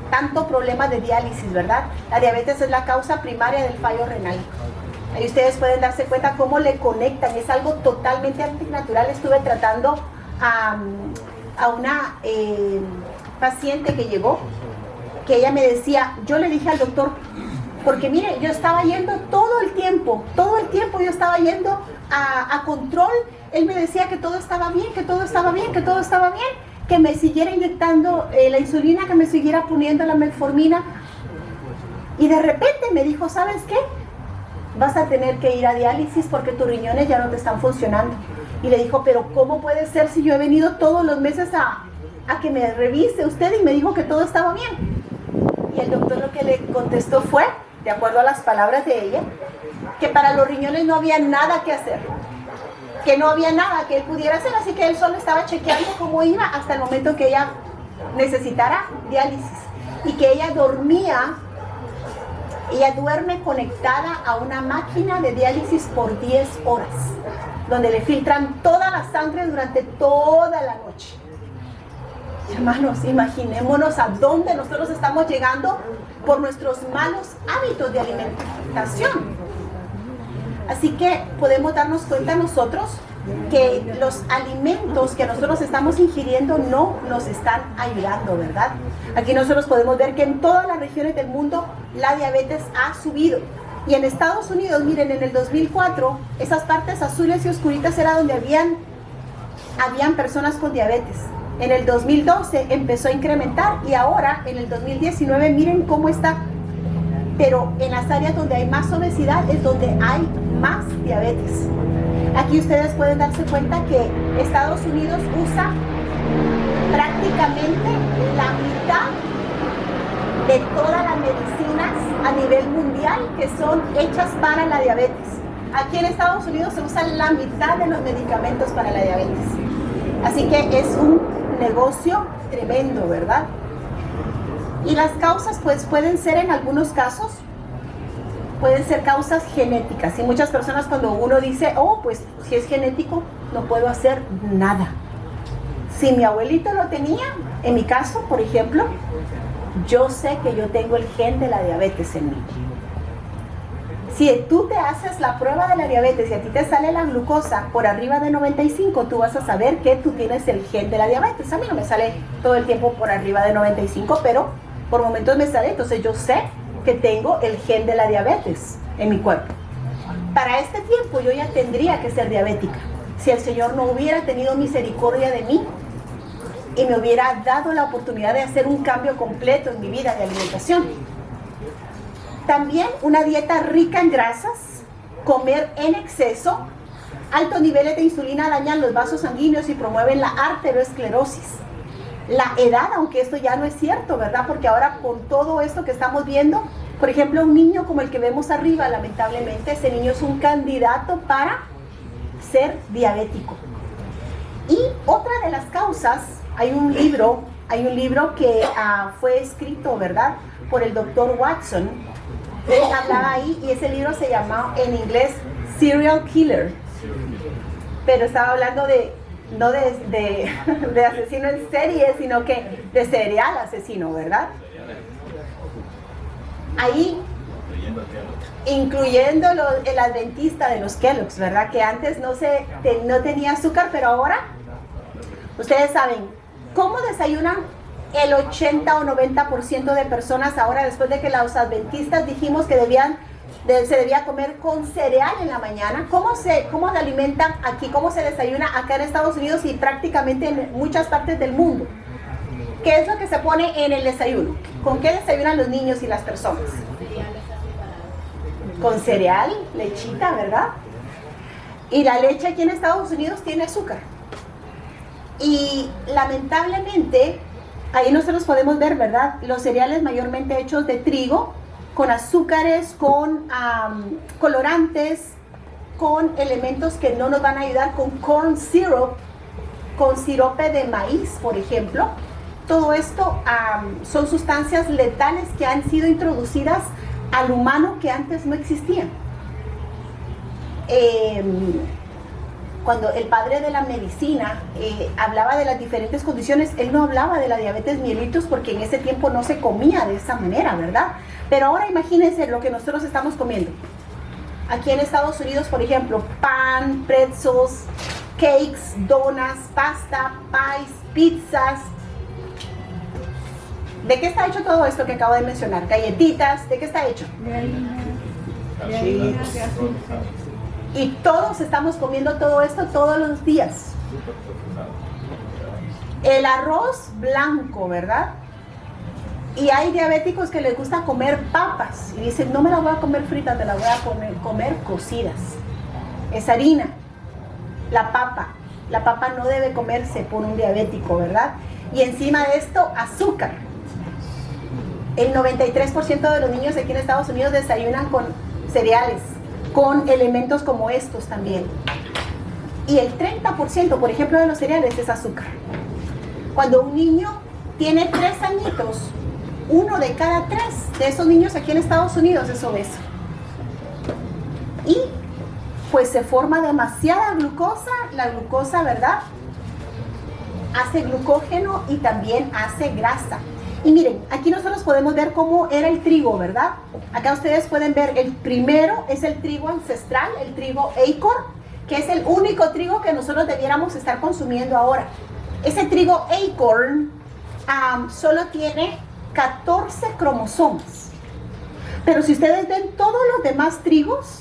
Speaker 4: tanto problema de diálisis, ¿verdad? La diabetes es la causa primaria del fallo renal. Ahí ustedes pueden darse cuenta cómo le conectan, es algo totalmente antinatural. Estuve tratando a una paciente que llegó, que ella me decía, yo le dije al doctor, porque mire, yo estaba yendo todo el tiempo yo estaba yendo a control. Él me decía que todo estaba bien, que todo estaba bien, que todo estaba bien, que me siguiera inyectando la insulina, que me siguiera poniendo la metformina. Y de repente me dijo, ¿sabes qué? Vas a tener que ir a diálisis porque tus riñones ya no te están funcionando. Y le dijo, pero ¿cómo puede ser si yo he venido todos los meses a que me revise usted y me dijo que todo estaba bien? Y el doctor lo que le contestó fue, de acuerdo a las palabras de ella, que para los riñones no había nada que hacer, que no había nada que él pudiera hacer, así que él solo estaba chequeando cómo iba hasta el momento que ella necesitara diálisis, y que ella duerme conectada a una máquina de diálisis por 10 horas, donde le filtran toda la sangre durante toda la noche. Hermanos, imaginémonos a dónde nosotros estamos llegando por nuestros malos hábitos de alimentación. Así que podemos darnos cuenta nosotros que los alimentos que nosotros estamos ingiriendo no nos están ayudando, ¿verdad? Aquí nosotros podemos ver que en todas las regiones del mundo la diabetes ha subido. Y en Estados Unidos, miren, en el 2004, esas partes azules y oscuritas era donde habían personas con diabetes. En el 2012 empezó a incrementar y ahora en el 2019 miren cómo está. Pero en las áreas donde hay más obesidad es donde hay más diabetes. Aquí ustedes pueden darse cuenta que Estados Unidos usa prácticamente la mitad de todas las medicinas a nivel mundial que son hechas para la diabetes. Aquí en Estados Unidos se usa la mitad de los medicamentos para la diabetes. Así que es un negocio tremendo, ¿verdad? Y las causas pues pueden ser en algunos casos, pueden ser causas genéticas. Y muchas personas cuando uno dice, oh, pues si es genético no puedo hacer nada. Si mi abuelito lo tenía, en mi caso, por ejemplo, yo sé que yo tengo el gen de la diabetes en mí. Si tú te haces la prueba de la diabetes y a ti te sale la glucosa por arriba de 95, tú vas a saber que tú tienes el gen de la diabetes. A mí no me sale todo el tiempo por arriba de 95, pero por momentos me sale, entonces yo sé que tengo el gen de la diabetes en mi cuerpo. Para este tiempo yo ya tendría que ser diabética. Si el Señor no hubiera tenido misericordia de mí y me hubiera dado la oportunidad de hacer un cambio completo en mi vida de alimentación. También una dieta rica en grasas, comer en exceso, altos niveles de insulina dañan los vasos sanguíneos y promueven la arteriosclerosis. La edad, aunque esto ya no es cierto, ¿verdad? Porque ahora con todo esto que estamos viendo, por ejemplo, un niño como el que vemos arriba, lamentablemente, ese niño es un candidato para ser diabético. Y otra de las causas, hay un libro que fue escrito, ¿verdad?, por el doctor Watson. Él hablaba ahí y ese libro se llamaba en inglés Serial Killer. Pero estaba hablando no de asesino en serie, sino que de serial asesino, ¿verdad? Ahí, incluyendo el adventista de los Kellogg's, ¿verdad? Que antes no tenía azúcar, pero ahora, ustedes saben, ¿cómo desayunan el 80 o 90% de personas ahora después de que los adventistas dijimos que se debía comer con cereal en la mañana? ¿Cómo se alimentan aquí? ¿Cómo se desayuna acá en Estados Unidos y prácticamente en muchas partes del mundo? ¿Qué es lo que se pone en el desayuno? ¿Con qué desayunan los niños y las personas? Con cereal, lechita, ¿verdad? Y la leche aquí en Estados Unidos tiene azúcar. Y lamentablemente, ahí nosotros podemos ver, ¿verdad?, los cereales mayormente hechos de trigo, con azúcares, con colorantes, con elementos que no nos van a ayudar, con corn syrup, con sirope de maíz, por ejemplo. Todo esto son sustancias letales que han sido introducidas al humano que antes no existían. Cuando el padre de la medicina hablaba de las diferentes condiciones, él no hablaba de la diabetes mellitus porque en ese tiempo no se comía de esa manera, ¿verdad? Pero ahora imagínense lo que nosotros estamos comiendo. Aquí en Estados Unidos, por ejemplo, pan, pretzels, cakes, donuts, pasta, pies, pizzas. ¿De qué está hecho todo esto que acabo de mencionar? Galletitas, ¿de qué está hecho? Y todos estamos comiendo todo esto todos los días. El arroz blanco, ¿verdad? Y hay diabéticos que les gusta comer papas y dicen, no me las voy a comer fritas, me las voy a comer cocidas. Es harina. La papa no debe comerse por un diabético, ¿verdad? Y encima de esto, azúcar. El 93% de los niños aquí en Estados Unidos desayunan con cereales, con elementos como estos también. Y el 30%, por ejemplo, de los cereales es azúcar. Cuando un niño tiene 3 añitos, 1 de cada 3 de esos niños aquí en Estados Unidos es obeso. Y pues se forma demasiada glucosa. La glucosa, ¿verdad?, hace glucógeno y también hace grasa. Y miren, aquí nosotros podemos ver cómo era el trigo, ¿verdad? Acá ustedes pueden ver, el primero es el trigo ancestral, el trigo Acorn, que es el único trigo que nosotros debiéramos estar consumiendo ahora. Ese trigo Acorn solo tiene 14 cromosomas. Pero si ustedes ven todos los demás trigos,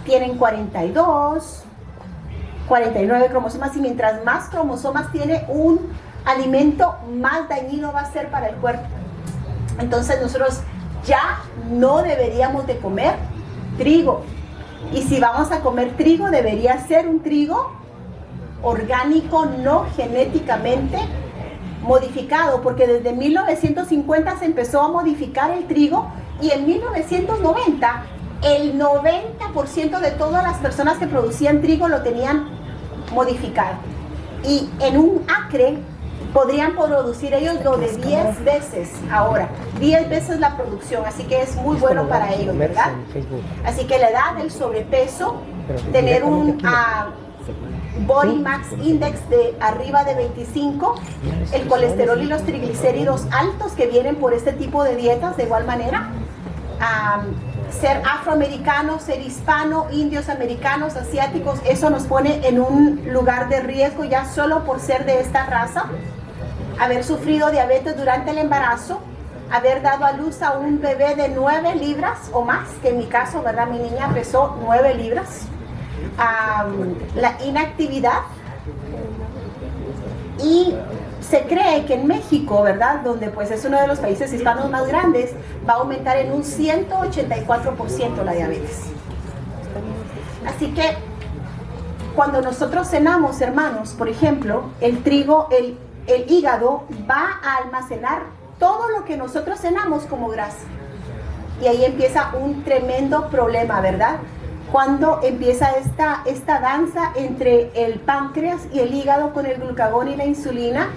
Speaker 4: tienen 42, 49 cromosomas, y mientras más cromosomas tiene un alimento, más dañino va a ser para el cuerpo. Entonces nosotros ya no deberíamos de comer trigo, y si vamos a comer trigo debería ser un trigo orgánico, no genéticamente modificado, porque desde 1950 se empezó a modificar el trigo, y en 1990 el 90% de todas las personas que producían trigo lo tenían modificado, y en un acre podrían producir ellos lo de 10 veces ahora, 10 veces la producción, así que es muy bueno para ellos, ¿verdad? Así que la edad del sobrepeso, tener un Body Mass Index de arriba de 25, el colesterol y los triglicéridos altos que vienen por este tipo de dietas, de igual manera, ser afroamericano, ser hispano, indios americanos, asiáticos, eso nos pone en un lugar de riesgo ya solo por ser de esta raza. Haber sufrido diabetes durante el embarazo, haber dado a luz a un bebé de 9 libras o más, que en mi caso, ¿verdad? Mi niña pesó 9 libras. La inactividad, y se cree que en México, ¿verdad?, donde pues es uno de los países hispanos más grandes, va a aumentar en un 184% la diabetes. Así que cuando nosotros cenamos, hermanos, por ejemplo, el trigo, el hígado va a almacenar todo lo que nosotros cenamos como grasa, y ahí empieza un tremendo problema, ¿verdad? Cuando empieza esta danza entre el páncreas y el hígado con el glucagón y la insulina,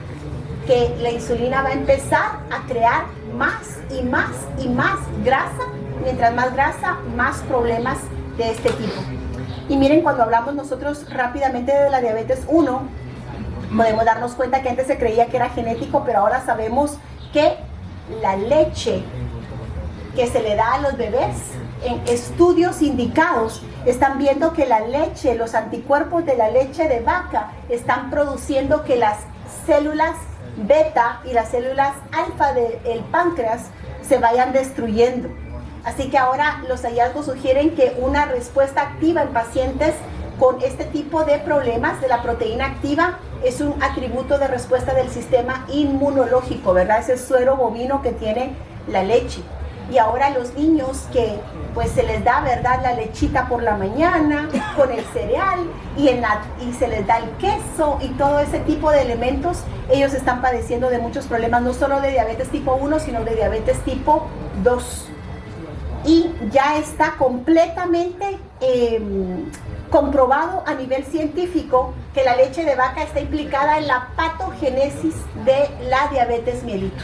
Speaker 4: que la insulina va a empezar a crear más y más y más grasa. Mientras más grasa, más problemas de este tipo. Y miren, cuando hablamos nosotros rápidamente de la diabetes 1, podemos darnos cuenta que antes se creía que era genético, pero ahora sabemos que la leche que se le da a los bebés, en estudios indicados, están viendo que la leche, los anticuerpos de la leche de vaca están produciendo que las células beta y las células alfa del páncreas se vayan destruyendo. Así que ahora los hallazgos sugieren que una respuesta activa en pacientes con este tipo de problemas de la proteína activa es un atributo de respuesta del sistema inmunológico, ¿verdad? Ese suero bovino que tiene la leche. Y ahora los niños que pues se les da, ¿verdad?, la lechita por la mañana con el cereal y se les da el queso y todo ese tipo de elementos, ellos están padeciendo de muchos problemas, no solo de diabetes tipo 1, sino de diabetes tipo 2. Y ya está completamente comprobado a nivel científico que la leche de vaca está implicada en la patogénesis de la diabetes mellitus.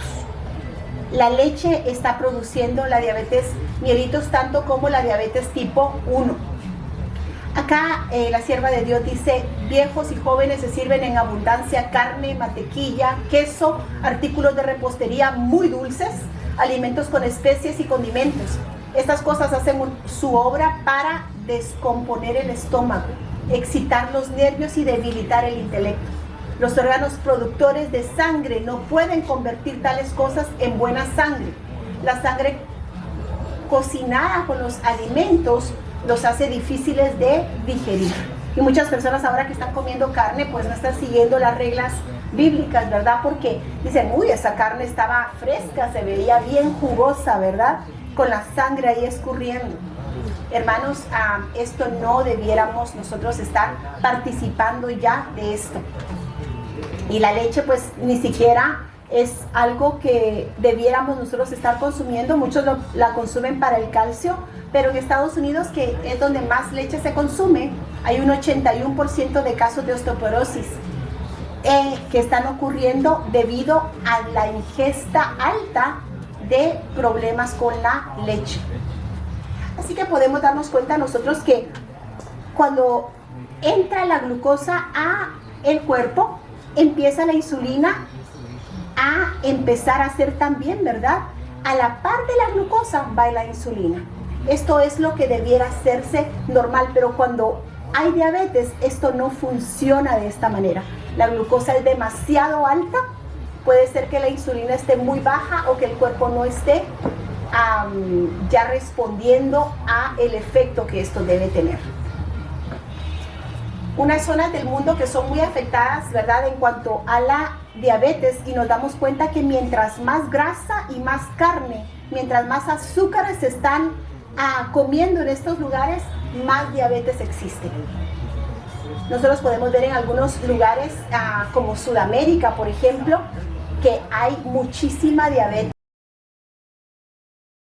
Speaker 4: La leche está produciendo la diabetes mellitus tanto como la diabetes tipo 1. Acá la sierva de Dios dice: viejos y jóvenes se sirven en abundancia carne, mantequilla, queso, artículos de repostería muy dulces, alimentos con especies y condimentos. Estas cosas hacen su obra para descomponer el estómago, excitar los nervios y debilitar el intelecto. Los órganos productores de sangre no pueden convertir tales cosas en buena sangre. La sangre cocinada con los alimentos los hace difíciles de digerir. Y muchas personas ahora que están comiendo carne pues no están siguiendo las reglas bíblicas, ¿verdad? Porque dicen: uy, esa carne estaba fresca, se veía bien jugosa, ¿verdad?, con la sangre ahí escurriendo. Hermanos, esto no debiéramos nosotros estar participando ya de esto. Y la leche pues ni siquiera es algo que debiéramos nosotros estar consumiendo. Muchos la consumen para el calcio, pero en Estados Unidos, que es donde más leche se consume, hay un 81% de casos de osteoporosis que están ocurriendo debido a la ingesta alta de problemas con la leche. Así que podemos darnos cuenta nosotros que cuando entra la glucosa a el cuerpo, empieza la insulina a empezar a hacer también, ¿verdad? A la par de la glucosa va la insulina. Esto es lo que debiera hacerse normal, pero cuando hay diabetes, esto no funciona de esta manera. La glucosa es demasiado alta, puede ser que la insulina esté muy baja o que el cuerpo no esté ya respondiendo a el efecto que esto debe tener. Unas zonas del mundo que son muy afectadas, ¿verdad?, en cuanto a la diabetes, y nos damos cuenta que mientras más grasa y más carne, mientras más azúcares se están comiendo en estos lugares, más diabetes existe. Nosotros podemos ver en algunos lugares como Sudamérica, por ejemplo, que hay muchísima diabetes.